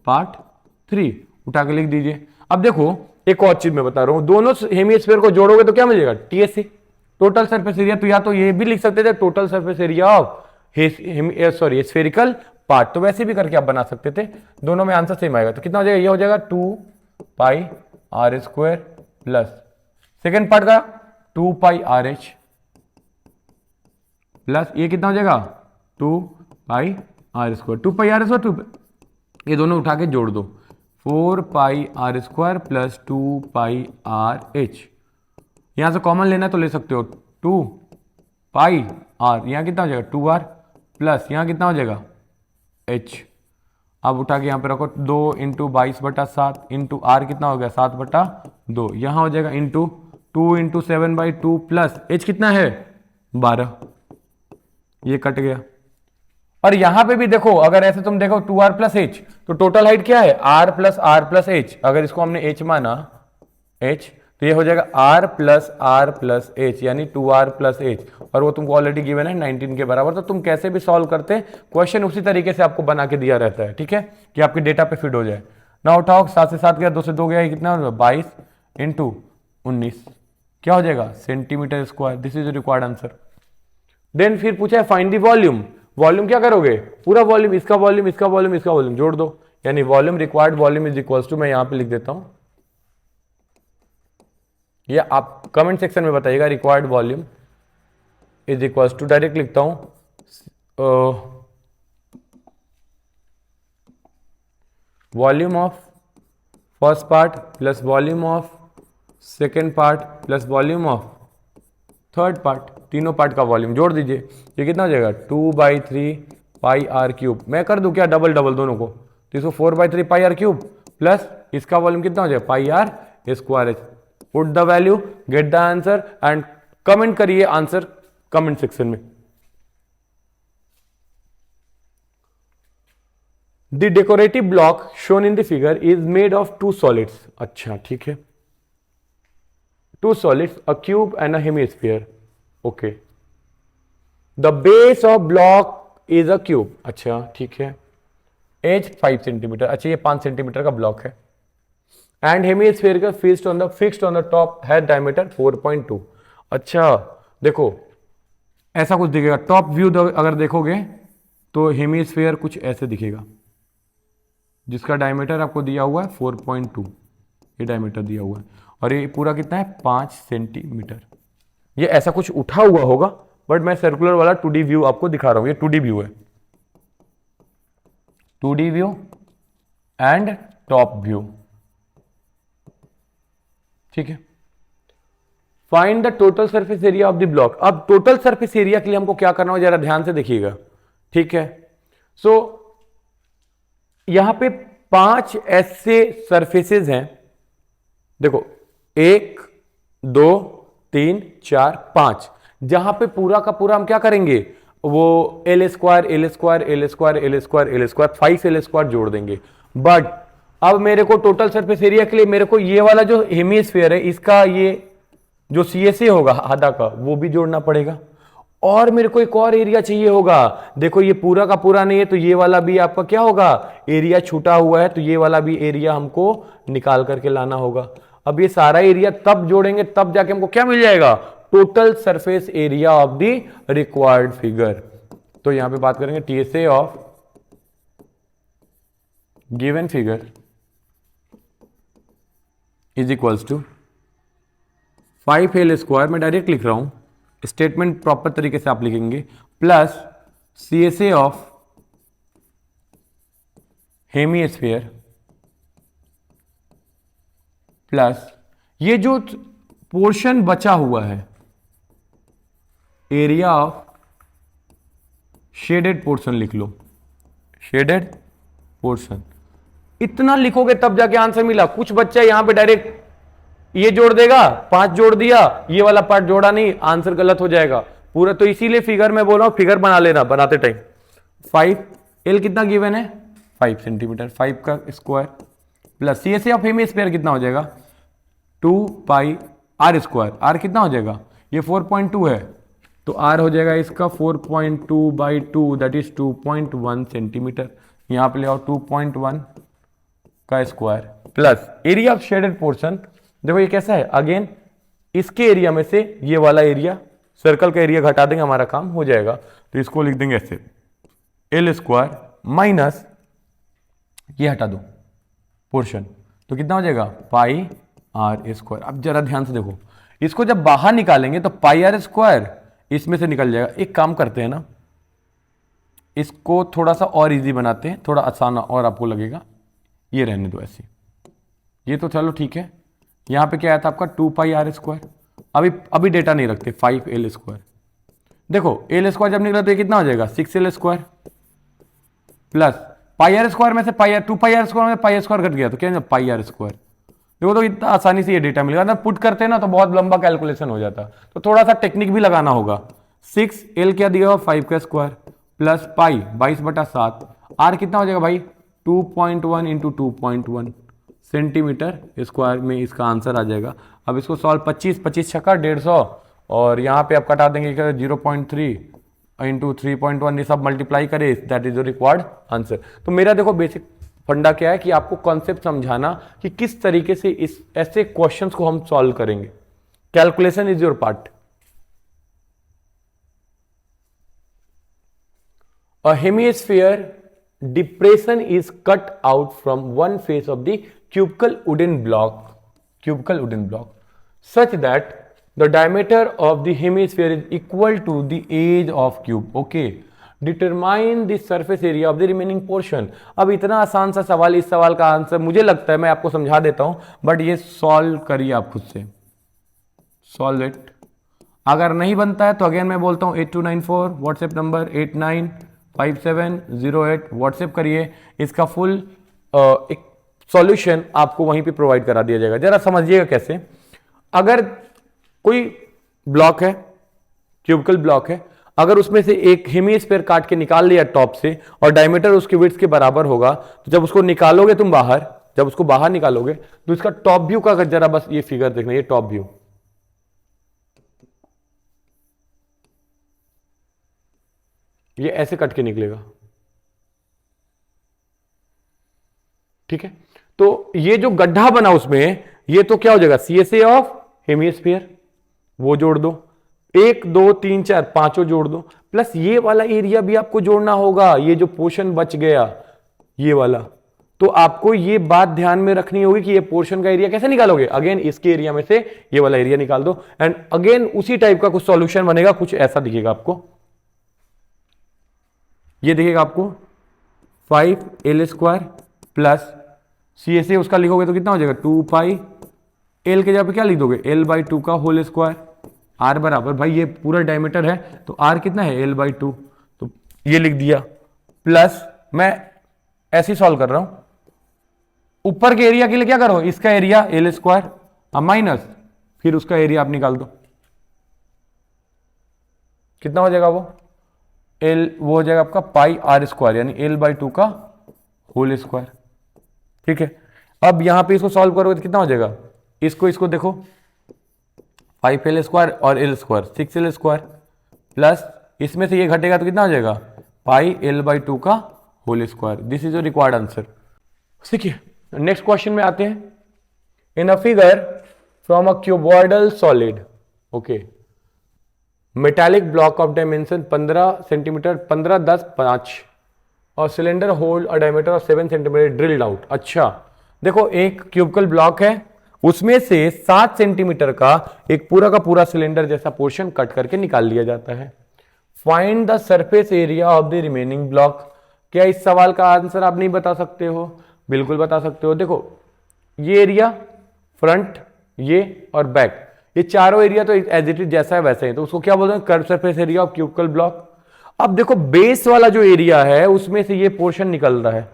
part 3, उठा के लिख दीजिए। अब देखो एक और चीज मैं बता रहा हूं, दोनों हेमिस्फीयर को जोड़ोगे तो क्या मिलेगा TSA, टोटल सरफेस एरिया। तो या तो ये भी लिख सकते थे total surface area of spherical part, तो वैसे भी करके आप बना सकते थे, दोनों में आंसर सेम आएगा। तो कितना हो जाएगा, ये हो जाएगा 2πr² प्लस सेकेंड पार्ट का 2πrh प्लस ये कितना हो जाएगा 2πr², 2πr², ये दोनों उठा के जोड़ दो 4πr² प्लस 2πrh, यहां से कॉमन लेना तो ले सकते हो 2πr, यहां कितना हो जाएगा 2r प्लस यहां कितना हो जाएगा h। अब उठा के यहां पे रखो 2 इंटू 22/7 इंटू आर कितना हो गया 7/2, यहां हो जाएगा इंटू 2 इंटू 7/2 प्लस h कितना है 12, ये कट गया। और यहां पे भी देखो, अगर ऐसे तुम देखो 2r प्लस h, तो टोटल हाइट क्या है r प्लस h, अगर इसको हमने h माना h, तो ये हो जाएगा r प्लस h यानी 2r प्लस h, और वो तुमको ऑलरेडी गिवन है 19 के बराबर। तो तुम कैसे भी सॉल्व करते क्वेश्चन उसी तरीके से आपको बना के दिया रहता है, ठीक है, कि आपके डेटा पे फिट हो जाए ना। उठाओ, 7 से 7 गया, 2 से 2 गया, कितना 22 इंटू 19 क्या हो जाएगा centimetre square. This is required answer. Then फिर पूछा है फाइंड द वॉल्यूम। वॉल्यूम क्या करोगे, पूरा वॉल्यूम, इसका वॉल्यूम, इसका वॉल्यूम, इसका वॉल्यूम जोड़ दो, यानी volume required volume is equals to, मैं यहां पे लिख देता हूं, ये आप कमेंट सेक्शन में बताइएगा, required volume is equals to, direct लिखता हूं volume of first part plus volume of second part plus volume of third part, तीनों पार्ट का वॉल्यूम जोड़ दीजिए। ये कितना हो जाएगा 2/3 पाई आर क्यूब। मैं कर दूं क्या डबल डबल दोनों को, तो इसको 4/3 पाई आर क्यूब प्लस इसका वॉल्यूम कितना हो जाएगा pi are square h. Put the value, get the answer and comment करिए आंसर कमेंट सेक्शन में। The decorative block shown in the figure is made of 2 solids. अच्छा ठीक है, 2 solids, a cube and a hemisphere. Okay. The base of block is a cube. अच्छा ठीक है, as 5 centimetre. अच्छा ये 5 सेंटीमीटर का ब्लॉक है एंड हेमिस्फीयर का फिक्स्ड ऑन द टॉप है डायमीटर 4.2। अच्छा देखो ऐसा कुछ दिखेगा, टॉप व्यू अगर देखोगे तो हेमिस्फीयर कुछ ऐसे दिखेगा, जिसका डायमीटर आपको दिया हुआ है 4.2, ये डायमीटर दिया हुआ है, और ये पूरा कितना है 5 सेंटीमीटर। ये ऐसा कुछ उठा हुआ होगा, बट मैं सर्कुलर वाला 2D व्यू आपको दिखा रहा हूं। ये 2D व्यू है, 2D view and top view, ठीक है। Find the total surface area of the block. अब टोटल सरफेस एरिया के लिए हमको क्या करना हो, जरा ध्यान से देखिएगा, ठीक है। सो यहां पे 5 ऐसे सरफेसेस हैं, देखो 1 2 3 4 5, जहां पे पूरा का पूरा हम क्या करेंगे, वो L square L square L square L square L square 5 L square जोड़ देंगे। बट अब मेरे को टोटल सरफेस एरिया के लिए मेरे को ये वाला जो हेमिस्फीयर है इसका ये जो CSA होगा आधा का वो भी जोड़ना पड़ेगा, और मेरे को एक और एरिया चाहिए होगा। देखो ये पूरा का पूरा नहीं है, तो ये वाला भी आपका क्या होगा, एरिया छूटा हुआ है, तो ये वाला भी एरिया हमको निकाल करके लाना होगा। अब ये सारा एरिया तब जोड़ेंगे तब जाके हमको क्या मिल जाएगा, total surface area of the required figure. तो यहां पे बात करेंगे TSA of given figure is equals to 5L square, मैं डायरेक्ट लिख रहा हूं, स्टेटमेंट प्रॉपर तरीके से आप लिखेंगे, plus CSA of hemisphere plus ये जो पोर्शन बचा हुआ है एरिया ऑफ शेडेड पोर्शन, लिख लो शेडेड पोर्शन। इतना लिखोगे तब जाके आंसर मिला। कुछ बच्चा यहां पे डायरेक्ट ये जोड़ देगा, 5 जोड़ दिया, ये वाला पार्ट जोड़ा नहीं, आंसर गलत हो जाएगा पूरा। तो इसीलिए फिगर में बोल रहा हूं, फिगर बना लेना बनाते टाइम। 5L कितना गिवन है 5 सेंटीमीटर, 5 का square plus CSA of hemisphere कितना हो जाएगा 2 पाई आर स्क्वायर। आर कितना हो जाएगा, ये 4.2 है, तो आर हो जाएगा इसका 4.2/2 दैट इज 2.1 सेंटीमीटर। यहां पे ले आओ 2.1 का square plus area of shaded portion. देखो ये कैसा है, अगेन इसके एरिया में से ये वाला एरिया, सर्कल का एरिया घटा देंगे, हमारा काम हो जाएगा। तो इसको लिख देंगे ऐसे L स्क्वायर माइनस ये हटा दो पोर्शन, तो कितना हो जाएगा पाई आर स्क्वायर। अब जरा ध्यान से देखो, इसको जब बाहर निकालेंगे तो पाई आर स्क्वायर इसमें से निकल जाएगा। एक काम करते हैं ना, इसको थोड़ा सा और इजी बनाते हैं, थोड़ा आसान और आपको लगेगा, ये रहने दो ऐसे। ये तो चलो ठीक है, यहां पे क्या आया था आपका 2 पाई आर स्क्वायर। अभी डेटा नहीं रखते, 5L स्क्वायर। देखो L स्क्वायर जब निकला तो ये कितना हो जाएगा 6L square plus pi are square में से pi r 2 pi are square में पाई स्क्वायर घट गया, तो क्या पाई आर स्क्वायर। देखो तो इतना आसानी से ये डेटा मिलेगा ना, पुट करते हैं ना तो बहुत लंबा कैलकुलेशन हो जाता, तो थोड़ा सा टेक्निक भी लगाना होगा। 6L क्या दिया हुआ 5 का स्क्वायर प्लस पाई 22/7, आर कितना हो जाएगा भाई 2.1 इंटू 2.1 सेंटीमीटर स्क्वायर में इसका आंसर आ जाएगा। अब इसको सॉल्व 25 छक्का 150 और यहाँ पे आप कटा देंगे 0.3 इंटू 3.1 ये सब मल्टीप्लाई करे, that is the required answer. तो मेरा देखो बेसिक फंडा क्या है कि आपको कॉन्सेप्ट समझाना कि किस तरीके से इस ऐसे क्वेश्चंस को हम सॉल्व करेंगे। Calculation is your part. A hemisphere depression is cut out from one face of the cubical wooden block such that the diameter of the hemisphere is equal to the age of cube. Okay. Determine the surface area of the remaining portion. अब इतना आसान सा सवाल, इस सवाल का answer मुझे लगता है मैं आपको समझा देता हूं, बट ये सॉल्व करिए आप खुद से, सॉल्व इट। अगर नहीं बनता है तो अगेन मैं बोलता हूं 8294 व्हाट्सएप नंबर 895708 व्हाट्सएप करिए, इसका फुल एक सॉल्यूशन आपको वहीं पे प्रोवाइड करा दिया जाएगा। जरा समझिएगा कैसे। अगर कोई ब्लॉक है, क्यूबिकल ब्लॉक है, अगर उसमें से एक हेमीस्फीयर काट के निकाल लिया टॉप से और डायमीटर उसके विड्थ के बराबर होगा, तो जब उसको निकालोगे तुम बाहर, जब उसको बाहर निकालोगे तो इसका टॉप व्यू का जरा बस ये फिगर देखना, ये टॉप व्यू, ये ऐसे कट के निकलेगा। ठीक है, तो ये जो गड्ढा बना उसमें, ये तो क्या हो जाएगा, CSA ऑफ हेमिस्फीयर, वो जोड़ दो, 1 2 3 4 पांचों जोड़ दो, प्लस ये वाला एरिया भी आपको जोड़ना होगा, ये जो पोर्शन बच गया ये वाला। तो आपको ये बात ध्यान में रखनी होगी कि ये पोर्शन का एरिया कैसे निकालोगे। अगेन इसके एरिया में से ये वाला एरिया निकाल दो एंड अगेन उसी टाइप का कुछ सॉल्यूशन बनेगा, कुछ ऐसा दिखेगा आपको। ये दिखेगा आपको 5L² प्लस CSA उसका लिखोगे तो कितना हो जाएगा 2 पाई, L के जगह पे क्या लिख दोगे L/2 का होल स्क्वायर, R बराबर, भाई ये पूरा डायमीटर है तो R कितना है L/2, तो ये लिख दिया, प्लस मैं ऐसे सॉल्व कर रहा हूं, ऊपर के एरिया के लिए क्या करो, इसका एरिया L² अब माइनस फिर उसका एरिया आप निकाल दो, कितना हो जाएगा वो वो हो जाएगा आपका पाई R² यानी L/2 का होल स्क्वायर। ठीक है, अब यहां पे इसको सॉल्व करोगे तो कितना हो जाएगा, इसको देखो 5L² और L² 6L² प्लस इसमें से ये घटेगा तो कितना हो जाएगा पाई L/2 का whole square. This is your required answer. देखिए नेक्स्ट क्वेश्चन में आते हैं। In a figure from a cuboidal solid, okay, metallic block of dimension 15 centimetre 15 10 5 और cylinder hold a diameter of 7 centimetre drilled out. अच्छा देखो, एक cubical block है, उसमें से 7 सेंटीमीटर का एक पूरा का पूरा सिलेंडर जैसा पोर्शन कट करके निकाल लिया जाता है। Find the surface area of the remaining block. क्या इस सवाल का आंसर आप नहीं बता सकते हो? बिल्कुल बता सकते हो। देखो ये एरिया, फ्रंट, ये और बैक, ये चारों एरिया तो एज इट इज जैसा है वैसा ही, तो उसको क्या बोलते हैं curve surface area of cubical block. अब देखो बेस वाला जो एरिया है उसमें से ये पोर्शन निकल रहा है,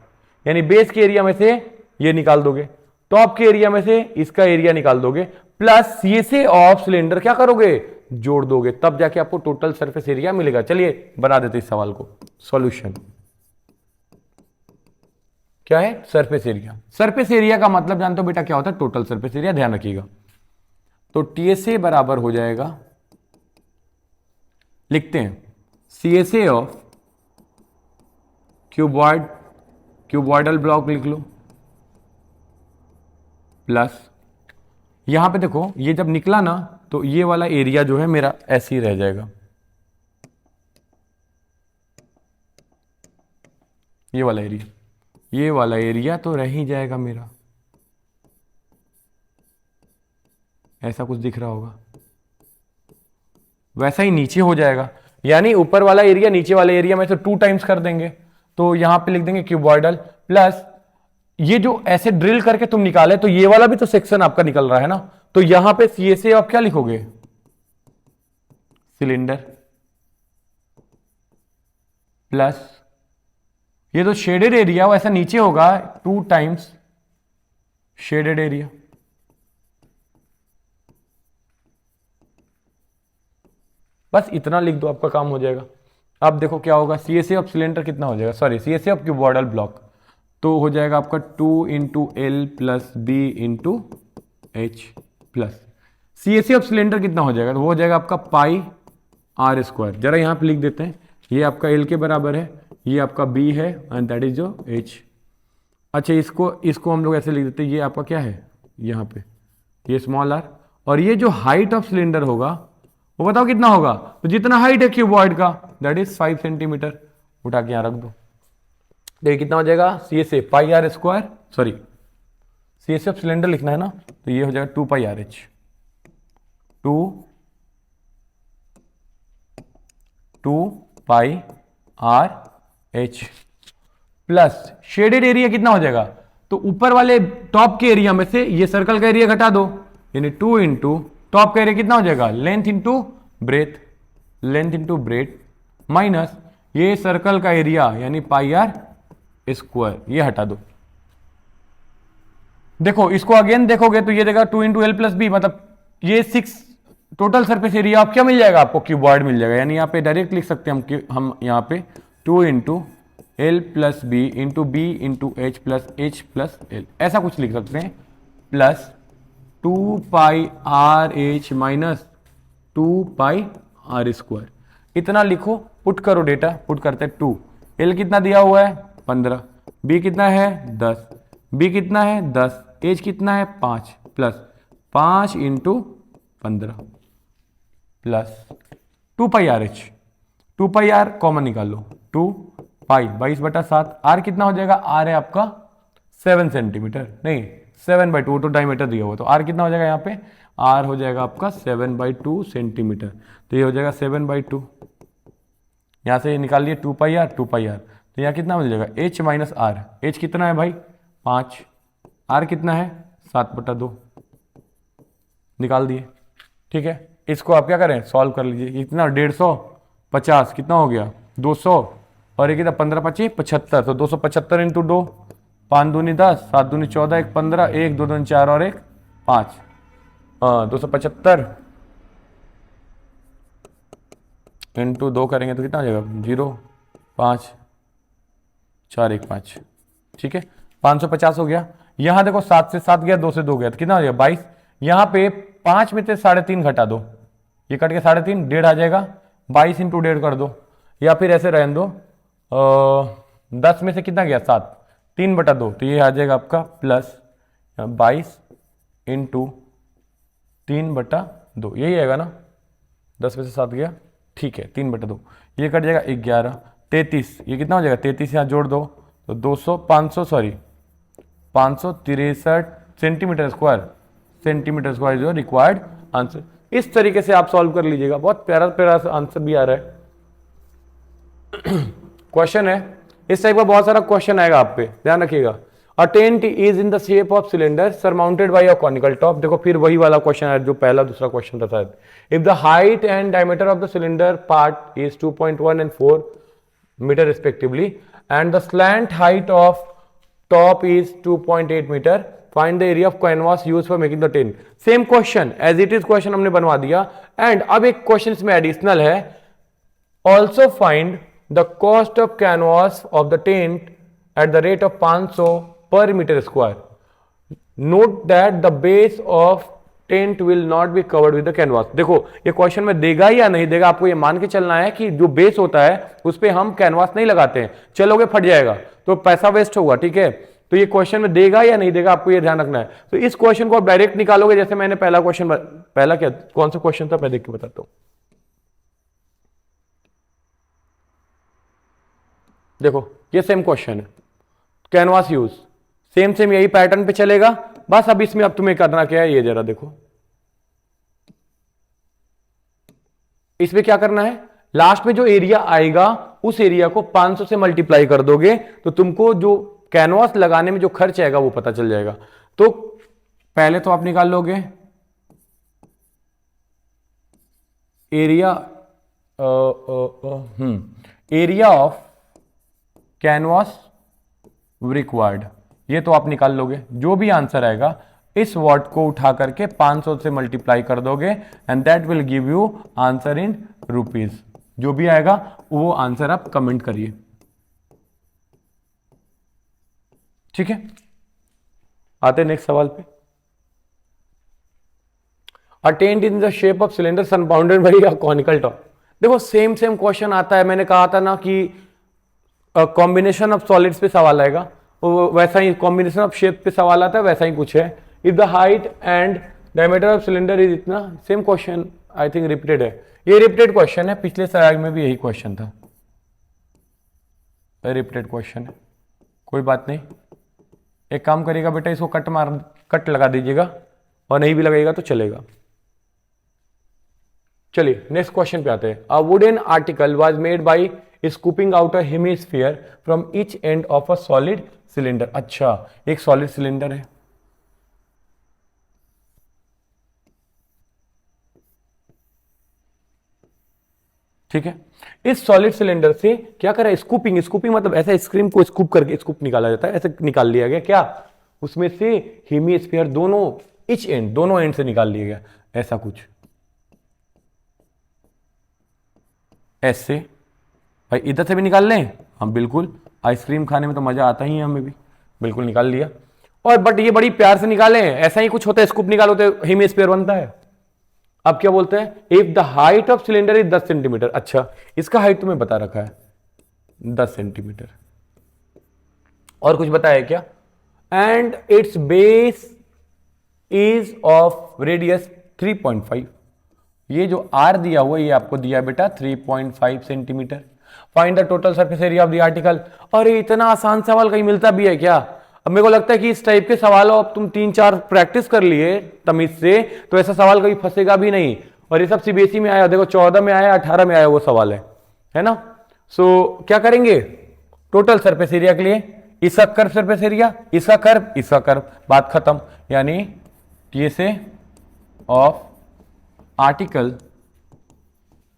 यानी बेस के एरिया में से ये निकाल दोगे, टॉप के एरिया में से इसका एरिया निकाल दोगे, प्लस CSA ऑफ सिलेंडर क्या करोगे, जोड़ दोगे, तब जाके आपको टोटल सरफेस एरिया मिलेगा। चलिए बना देते इस सवाल को। सॉल्यूशन क्या है, सरफेस एरिया। सरफेस एरिया का मतलब जानते हो बेटा क्या होता है, टोटल सरफेस एरिया, ध्यान रखिएगा। तो TSA बराबर हो जाएगा, लिखते हैं CSA ऑफ क्यूबॉइडल ब्लॉक लिख लो, प्लस यहां पे देखो ये जब निकला ना तो ये वाला एरिया जो है मेरा ऐसे ही रह जाएगा, ये वाला एरिया तो रह ही जाएगा मेरा, ऐसा कुछ दिख रहा होगा, वैसा ही नीचे हो जाएगा, यानी ऊपर वाला एरिया नीचे वाले एरिया में से 2 टाइम्स कर देंगे, तो यहां पे लिख देंगे क्यूबॉइडल, प्लस ये जो ऐसे ड्रिल करके तुम निकाले तो ये वाला भी तो सेक्शन आपका निकल रहा है ना, तो यहां पे CSA आप क्या लिखोगे, सिलेंडर, प्लस ये तो शेडेड एरिया वो ऐसा नीचे होगा 2 टाइम्स शेडेड एरिया, बस इतना लिख दो आपका काम हो जाएगा। अब देखो क्या होगा, CSA ऑफ सिलेंडर कितना हो जाएगा, sorry CSA of cuboidal block, तो हो जाएगा आपका 2 into l plus b into h plus CAC of cylinder कितना हो जाएगा, तो वो हो जाएगा आपका पाई आर स्क्वायर। जरा यहाँ पे लिख देते हैं, ये आपका एल के बराबर है, ये आपका बी है एंड दैट इज जो एच। अच्छा इसको हम लोग ऐसे लिख देते हैं, ये आपका क्या है यहाँ पे, ये स्मॉल आर, और ये जो हाइट ऑफ सिलेंडर होगा वो बताओ कितना होगा, तो जितना हाइट है क्यूबॉइड का दैट इज 5 सेंटीमीटर, उठा के यहाँ रख दो। देखिए कितना हो जाएगा, CAC pi are square, sorry CAC of cylinder लिखना है ना, तो ये हो जाएगा 2 pi r h, 2 pi r h plus shaded area कितना हो जाएगा, तो ऊपर वाले टॉप के एरिया में से ये सर्कल का एरिया घटा दो, यानी 2 इंटू टॉप का एरिया कितना हो जाएगा, लेंथ इंटू ब्रेथ माइनस ये सर्कल का एरिया यानी पाई आर स्क्वायर, ये हटा दो। देखो इसको अगेन देखोगे तो ये देगा 2 इंटू एल प्लस बी, मतलब ये 6 टोटल सरफेस एरिया आप क्या मिल जाएगा आपको, क्यूबॉइड मिल जाएगा। यानी यहाँ पे डायरेक्ट लिख सकते हैं हम यहाँ पे 2 into l plus b into b into h plus l, ऐसा कुछ लिख सकते हैं, plus 2 pi r h minus 2 pi are square, इतना लिखो, पुट करो डेटा, पुट करते हैं 2, एल कितना दिया हुआ है 15, बी कितना है 10, बी कितना है 10, एच कितना है 5, plus 5 into 15 plus 2 pi r h, 2 pi r common निकाल लो, 2 पाई 22/7, आर कितना हो जाएगा, आर है आपका 7 सेंटीमीटर, नहीं 7/2, तो डायमीटर दिया हुआ, तो आर कितना हो जाएगा यहाँ पे, आर हो जाएगा आपका 7/2 सेंटीमीटर, तो ये हो जाएगा 7/2, यहाँ से निकाल लिए 2 पाई आर, तो यहाँ कितना मिल जाएगा, एच माइनस आर, एच कितना है भाई 5, आर कितना है 7/2, निकाल दिए। ठीक है, इसको आप क्या करें, सॉल्व कर लीजिए, इतना 150 कितना हो गया 200, और एक 15 25 75, तो 275 इंटू 2, 5 दूनी 10, 7 दूनी 14, 1 15, 1 2 दूनी 4 और 1 5, 275 इंटू 2 करेंगे तो कितना हो जाएगा 0 5 4 1 5, ठीक है 550 हो गया। यहाँ देखो 7 से 7 गया, 2 से 2 गया, तो कितना हो जाएगा 22, यहाँ पे 5 में से 3.5 घटा दो, ये कट के 3.5, 1.5 आ जाएगा, 22 इंटू 1.5 कर दो, या फिर ऐसे रहने दो, 10 में से कितना गया 7, 3/2, तो ये आ जाएगा आपका प्लस 22 इंटू 3/2, यही आएगा ना, 10 में से 7 गया, ठीक है 3/2, ये कट जाएगा 11, 33, ये कितना हो जाएगा 33, यहाँ जोड़ दो तो 563 सेंटीमीटर स्क्वायर जो रिक्वायर्ड आंसर। इस तरीके से आप सॉल्व कर लीजिएगा, बहुत प्यारा प्यारा आंसर भी आ रहा है। क्वेश्चन है, इस टाइप का बहुत सारा क्वेश्चन आएगा आप पे, ध्यान रखिएगा। A tent is in the shape of cylinder surmounted by a conical top. देखो फिर वही वाला क्वेश्चन है जो पहला दूसरा क्वेश्चन था शायद। If the height and diameter of the cylinder part is 2.1 and 4 metre respectively and the slant height of top is 2.8 metre, find the area of canvas use for making the tent. Same question as it is question हमने बनवा दिया। And अब एक question इसमें additional है, also find the cost of canvas of the tent at the rate of 500 per metre square. Note that the base of tent will not be covered with the canvas. देखो ये question में देगा या नहीं देगा, आपको ये मान के चलना है कि जो बेस होता है उस पर हम कैनवास नहीं लगाते हैं, चलोगे फट जाएगा तो पैसा वेस्ट होगा। ठीक है, तो ये क्वेश्चन में देगा या नहीं देगा आपको ये ध्यान रखना है। तो इस क्वेश्चन को आप डायरेक्ट निकालोगे, जैसे मैंने पहला क्वेश्चन, पहला क्या कौन सा क्वेश्चन था मैं देख के बताता हूं। देखो ये सेम क्वेश्चन है, कैनवास यूज सेम यही पैटर्न पे चलेगा, बस अब इसमें अब तुम्हें करना क्या है, ये जरा देखो इसमें क्या करना है। लास्ट में जो एरिया आएगा उस एरिया को 500 से मल्टीप्लाई कर दोगे तो तुमको जो कैनवास लगाने में जो खर्च आएगा वो पता चल जाएगा। तो पहले तो आप निकाल लोगे एरिया ऑफ कैनवास रिक्वायर्ड, ये तो आप निकाल लोगे। जो भी आंसर आएगा इस वर्ड को उठा करके 500 से मल्टीप्लाई कर दोगे and that will give you answer in rupees. जो भी आएगा वो आंसर आप कमेंट करिए। ठीक है, आते नेक्स्ट सवाल पे। A tent in the shape of cylinder surmounted by a conical top. देखो सेम क्वेश्चन आता है, मैंने कहा था ना कि कॉम्बिनेशन ऑफ सॉलिड्स पे सवाल आएगा, वैसा ही कॉम्बिनेशन ऑफ शेप पे सवाल आता है, वैसा ही कुछ है। If the height and diameter of cylinder is इतना, same question I think repeated है, ये रिपीटेड क्वेश्चन है, पिछले स्लाइड में भी यही क्वेश्चन था, रिपीटेड क्वेश्चन है, कोई बात नहीं। एक काम करिएगा बेटा, इसको कट लगा दीजिएगा, और नहीं भी लगाइएगा तो चलेगा। चलिए नेक्स्ट क्वेश्चन पे आते हैं। A wooden article was made by scooping out a hemisphere from each end of a solid cylinder. अच्छा, एक सॉलिड सिलेंडर है, ठीक है, इस सॉलिड सिलेंडर से क्या करा, स्कूपिंग मतलब ऐसा आइसक्रीम को स्कूप करके स्कूप निकाला जाता है, ऐसे निकाल लिया गया क्या, उसमें से हेमिस्फीयर दोनों ईच एंड, दोनों एंड से निकाल लिया गया, ऐसा कुछ ऐसे। भाई इधर से भी निकाल लें हम, बिल्कुल, आइसक्रीम खाने में तो मजा आता ही है हमें भी, बिल्कुल निकाल लिया। और बट ये बड़ी प्यार से निकालें, ऐसा ही कुछ होता है, स्कूप निकालो तो हेमिस्फीयर बनता है। अब क्या बोलते हैं, if the height of cylinder is 10 centimetre. अच्छा, इसका हाइट तुम्हें बता रखा है 10 सेंटीमीटर, और कुछ बताया क्या, and it's base is of radius 3.5। ये जो आर दिया हुआ ये आपको दिया बेटा 3.5 centimetre. Find the total surface area of the article. और इतना आसान सवाल कहीं मिलता भी है क्या? अब मेरे को लगता है कि इस टाइप के सवाल अब तुम 3-4 प्रैक्टिस कर लिए तमीज से, तो ऐसा सवाल कभी फंसेगा भी नहीं। और ये सब सीबीएसई में आया, देखो 14 में आया, 18 में आया वो सवाल है ना। सो क्या करेंगे, टोटल सरफेस एरिया के लिए इसका कर्व सरफेस एरिया, इसका कर्व, बात खत्म। यानी TSA of article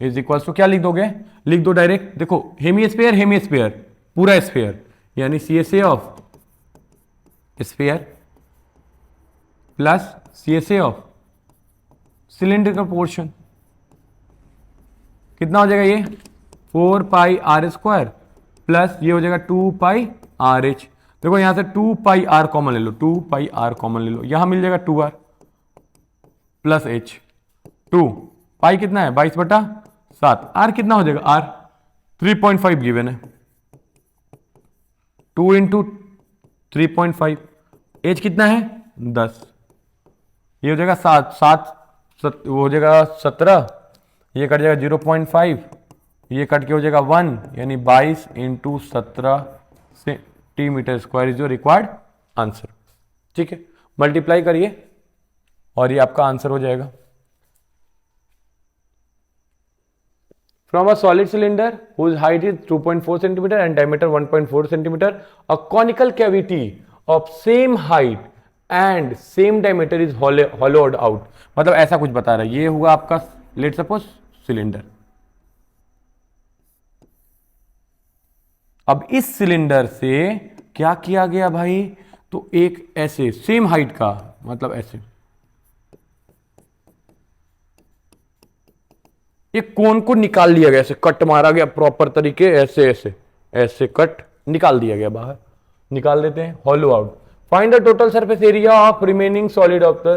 is equal to क्या लिख दोगे, लिख दो डायरेक्ट, देखो हेमिस्फीयर पूरा स्फीयर, यानी CSA of sphere plus CSA of cylindrical portion, कितना हो जाएगा ये 4 पाई आर स्क्वायर प्लस ये हो जाएगा 2 पाई आर एच। देखो यहां से 2 पाई आर कॉमन ले लो, 2 पाई आर कॉमन ले लो, यहां मिल जाएगा 2r प्लस एच। 2 पाई कितना है 22/7, आर कितना हो जाएगा, आर 3.5 गिवन है, 2 इंटू 3.5, एच कितना है 10, ये हो जाएगा 7 वो हो जाएगा 17, ये कट जाएगा 0.5, ये कट के हो जाएगा 1, यानी 22 into 17 centimetre square is your required answer. ठीक है, मल्टीप्लाई करिए और ये आपका आंसर हो जाएगा। From a solid cylinder whose height is 2.4 cm and diameter 1.4 cm, a conical cavity of same height and same diameter is hollowed out। मतलब ऐसा कुछ बता रहा है, ये हुआ आपका लेट सपोज सिलेंडर। अब इस सिलेंडर से क्या किया गया भाई, तो एक ऐसे सेम हाइट का, मतलब ऐसे एक कोन को निकाल लिया गया, ऐसे कट मारा गया प्रॉपर तरीके, ऐसे कट निकाल दिया गया बाहर, निकाल देते हैं, hollow out. Find the total surface area of remaining solid of the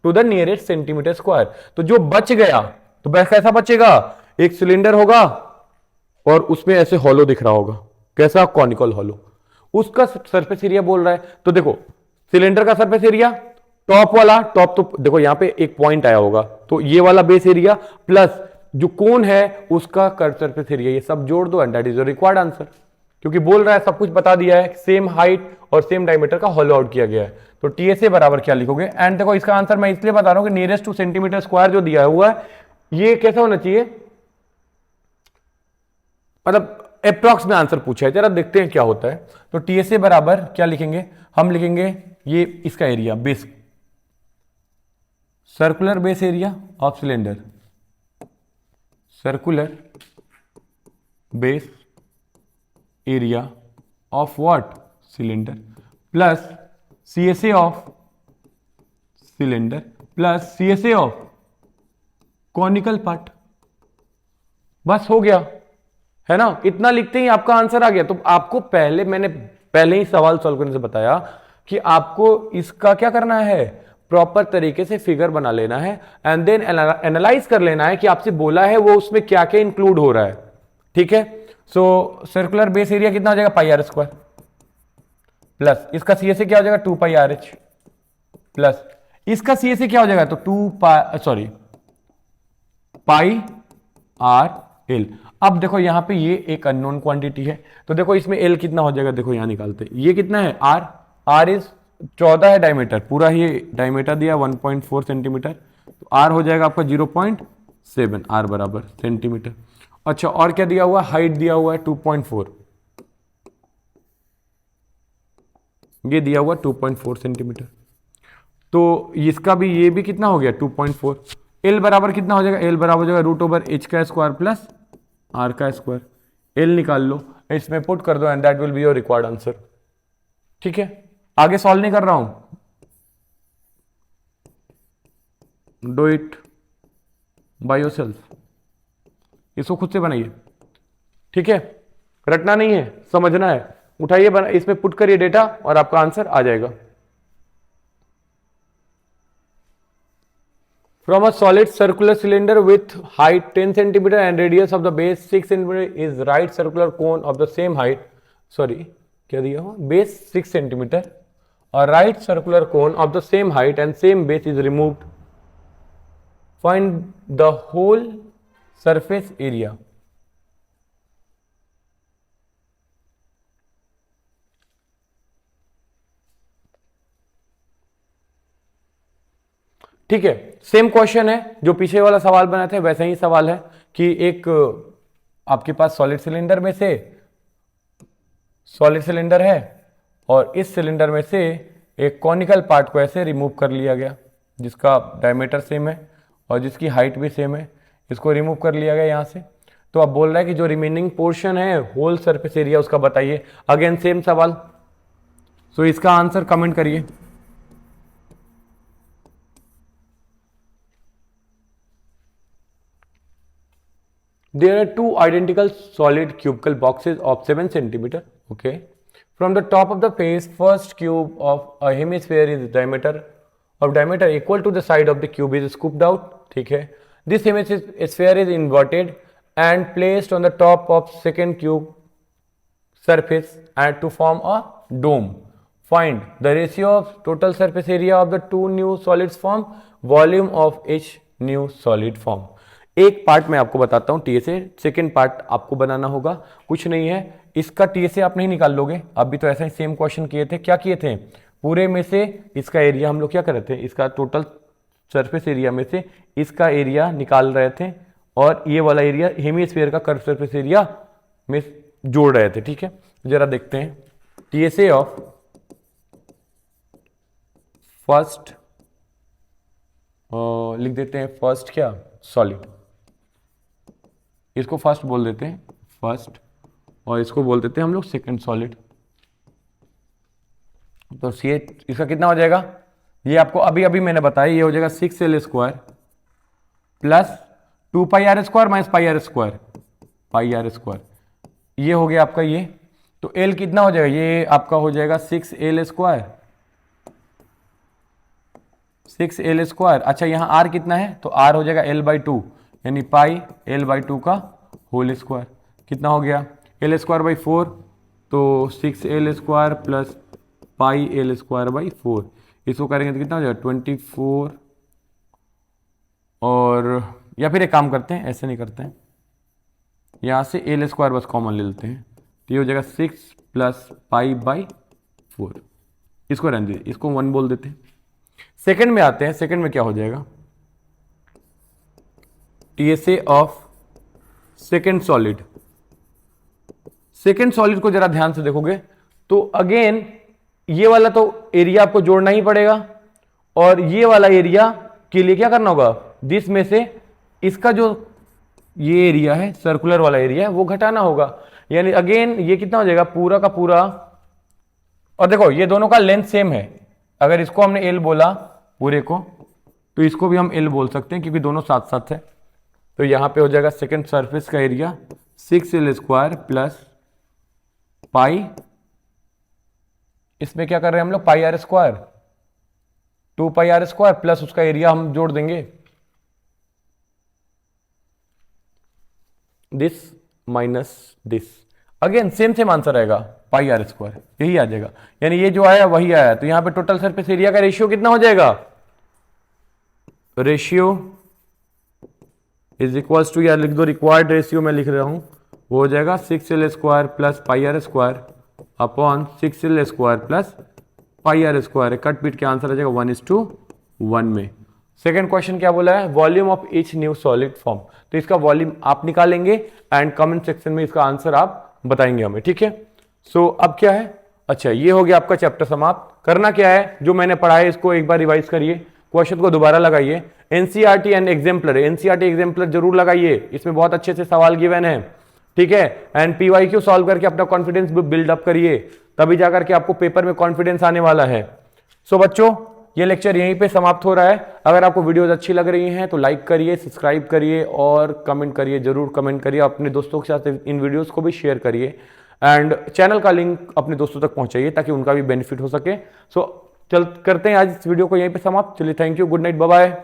two the nearest centimetre square. तो जो बच गया तो कैसा बचेगा, एक सिलेंडर होगा और उसमें ऐसे हॉलो दिख रहा होगा, कैसा कॉनिकल हॉलो, उसका सरफेस एरिया बोल रहा है। तो देखो सिलेंडर का सरफेस एरिया, टॉप वाला, टॉप तो देखो यहां पे एक पॉइंट आया होगा, तो ये वाला बेस एरिया प्लस जो कोन है उसका कर्व सरफेस एरिया, ये सब जोड़ दो and that is your required answer. क्योंकि बोल रहा है, सब कुछ बता दिया है, सेम हाइट और सेम डायमीटर का हॉलो आउट किया गया है, तो टीएसए बराबर क्या लिखोगे। एंड देखो इसका आंसर मैं इसलिए बता रहा हूं कि नियरेस्ट टू सेंटीमीटर स्क्वायर जो दिया हुआ है ये कैसा होना चाहिए, मतलब अप्रॉक्स में आंसर पूछा है, जरा देखते हैं क्या होता है। तो टीएसए बराबर क्या लिखेंगे, हम लिखेंगे ये इसका area base, circular base area of cylinder, circular base area of what cylinder, plus CSA of cylinder plus CSA of conical part. बस हो गया, है ना, इतना लिखते ही आपका आंसर आ गया। तो आपको पहले मैंने पहले ही सवाल सॉल्व करने से बताया कि आपको इसका क्या करना है, प्रॉपर तरीके से फिगर बना लेना है एंड देन एनालाइज कर लेना है कि आपसे बोला है वो उसमें क्या क्या इंक्लूड हो रहा है। ठीक है, सो सर्कुलर बेस एरिया कितना हो जाएगा, पाई आर स्क्वायर, प्लस इसका सी से क्या हो जाएगा, 2 पाई आर एच, प्लस इसका सी से क्या हो जाएगा, तो 2 पाई आर एल। अब देखो यहां पे ये एक अननोन क्वांटिटी है, तो देखो इसमें एल कितना हो जाएगा, देखो यहां निकालते हैं, ये कितना है आर, आर इज 14 है डायमीटर, पूरा ही डायमीटर दिया 1.4 सेंटीमीटर, तो आर हो जाएगा आपका 0.7, आर बराबर सेंटीमीटर। अच्छा और क्या दिया हुआ, हाइट दिया हुआ है 2.4, ये दिया हुआ 2.4 सेंटीमीटर, तो इसका भी ये भी कितना हो गया 2.4। एल बराबर कितना हो जाएगा, एल बराबर हो जाएगा रूट ओवर एच का स्क्वायर प्लस आर का स्क्वायर, एल निकाल लो, इसमें पुट कर दो and that will be your required answer. ठीक है, आगे सॉल्व नहीं कर रहा हूं, डू इट बाय योरसेल्फ, इसको खुद से बनाइए। ठीक है, रटना नहीं है, समझना है, उठाइए इसमें पुट करिए डेटा और आपका आंसर आ जाएगा। From a solid circular cylinder with height 10 centimeter and radius of the base 6 centimeter is right circular cone of the same height, sorry क्या दिया हुआ, base 6 centimeter or right circular cone of the same height and same base is removed, find the whole surface area। ठीक है, same question है जो पीछे वाला सवाल बना था, वैसा ही सवाल है कि एक आपके पास सॉलिड सिलेंडर में से सॉलिड सिलेंडर है और इस सिलेंडर में से एक कॉनिकल पार्ट को ऐसे रिमूव कर लिया गया जिसका डायमीटर सेम है और जिसकी हाइट भी सेम है, इसको रिमूव कर लिया गया यहां से। तो अब बोल रहा है कि जो रिमेनिंग पोर्शन है होल सरफेस एरिया उसका बताइए। अगेन सेम सवाल, सो इसका आंसर कमेंट करिए। There are two identical solid cubical boxes of 7 centimeter. Okay. From the top of the face, first cube of a hemisphere is diameter equal to the side of the cube is scooped out. ठीक है. This hemisphere is inverted and placed on the top of second cube surface and to form a dome. Find the ratio of total surface area of the two new solids form, volume of each new solid form. एक part मैं आपको बताता हूं TSA, second part आपको बनाना होगा, कुछ नहीं है, इसका टीएसए आप नहीं निकाल लोगे, अभी तो ऐसा ही सेम क्वेश्चन किए थे। क्या किए थे, पूरे में से इसका एरिया हम लोग क्या कर रहे थे, इसका टोटल सरफेस एरिया में से इसका एरिया निकाल रहे थे और ये वाला एरिया हेमिस्फीयर का कर्व सरफेस एरिया में जोड़ रहे थे। ठीक है, जरा देखते हैं टीएसए ऑफ फर्स्ट, लिख देते हैं फर्स्ट क्या, सॉलिड, इसको फर्स्ट बोल देते हैं फर्स्ट और इसको बोल देते हैं हम लोग सेकंड सॉलिड। तो सी इसका कितना हो जाएगा, ये आपको अभी अभी मैंने बताया, ये हो जाएगा 6L square plus 2 pi are square minus pi are square, pi are square, ये हो गया आपका ये। तो L कितना हो जाएगा, ये आपका हो जाएगा 6L स्क्वायर, 6L स्क्वायर। अच्छा यहाँ R कितना है, तो R हो जाएगा L/2 यानी पाई L/2 का होल स्क्वायर, कितना हो गया L स्क्वायर बाई 4, तो 6L square plus pi L square by 4, इसको करेंगे तो कितना हो जाएगा 24। और या फिर एक काम करते हैं, ऐसे नहीं करते हैं, यहाँ से L स्क्वायर बस कॉमन ले लेते हैं, तो ये हो जाएगा 6 प्लस पाई बाई 4, इसको रहने दीजिए, इसको 1 बोल देते हैं। सेकंड में आते हैं, सेकंड में क्या हो जाएगा, TSA of second solid. Second solid को जरा ध्यान से देखोगे तो अगेन ये वाला तो एरिया आपको जोड़ना ही पड़ेगा और ये वाला एरिया के लिए क्या करना होगा, दिस में से इसका जो ये एरिया है सर्कुलर वाला एरिया है वो घटाना होगा, यानी अगेन ये कितना हो जाएगा पूरा का पूरा। और देखो ये दोनों का लेंथ सेम है, अगर इसको हमने एल बोला पूरे को तो इसको भी हम एल बोल सकते हैं क्योंकि दोनों साथ साथ है। तो यहां पे हो जाएगा सेकंड सरफेस का area 6L square plus pi इसमें क्या कर रहे हैं हम लोग, pi are square, 2 pi are square plus उसका एरिया हम जोड़ देंगे, this minus this, again same answer आएगा, पाई आर स्क्वायर, यही आ जाएगा। यानी ये जो आया वही आया, तो यहां पे टोटल सरफेस एरिया का रेशियो कितना हो जाएगा, रेशियो इज इक्वल्स टू, या लिख दो रिक्वायर्ड रेशियो मैं लिख रहा हूं, वो हो जाएगा 6l square plus pi are square upon 6l square plus pi are square. कट पीट के आंसर आ जाएगा 1:1 में। सेकेंड क्वेश्चन क्या बोला है, volume of each new solid form, तो इसका वॉल्यूम आप निकालेंगे एंड कमेंट सेक्शन में इसका आंसर आप बताएंगे हमें, ठीक है। सो अब क्या है, अच्छा ये हो गया आपका चैप्टर समाप्त। करना क्या है, जो मैंने पढ़ा है इसको एक बार रिवाइज करिए, क्वेश्चन को दोबारा लगाइए, NCERT and exemplar, NCERT exemplar जरूर लगाइए, इसमें बहुत अच्छे से सवाल गिवन है, ठीक है। एंड पीवाईक्यू सॉल्व करके अपना कॉन्फिडेंस बिल्डअप करिए, तभी जाकर के आपको पेपर में कॉन्फिडेंस आने वाला है। सो बच्चों ये लेक्चर यहीं पे समाप्त हो रहा है। अगर आपको वीडियोस अच्छी लग रही हैं तो लाइक करिए, सब्सक्राइब करिए और कमेंट करिए, जरूर कमेंट करिए, अपने दोस्तों के साथ इन वीडियोस को भी शेयर करिए एंड चैनल का लिंक अपने दोस्तों तक पहुंचाइए ताकि उनका भी बेनिफिट हो सके। सो चल करते हैं आज इस वीडियो को यहीं पे समाप्त। चलिए thank you, good night, bye bye.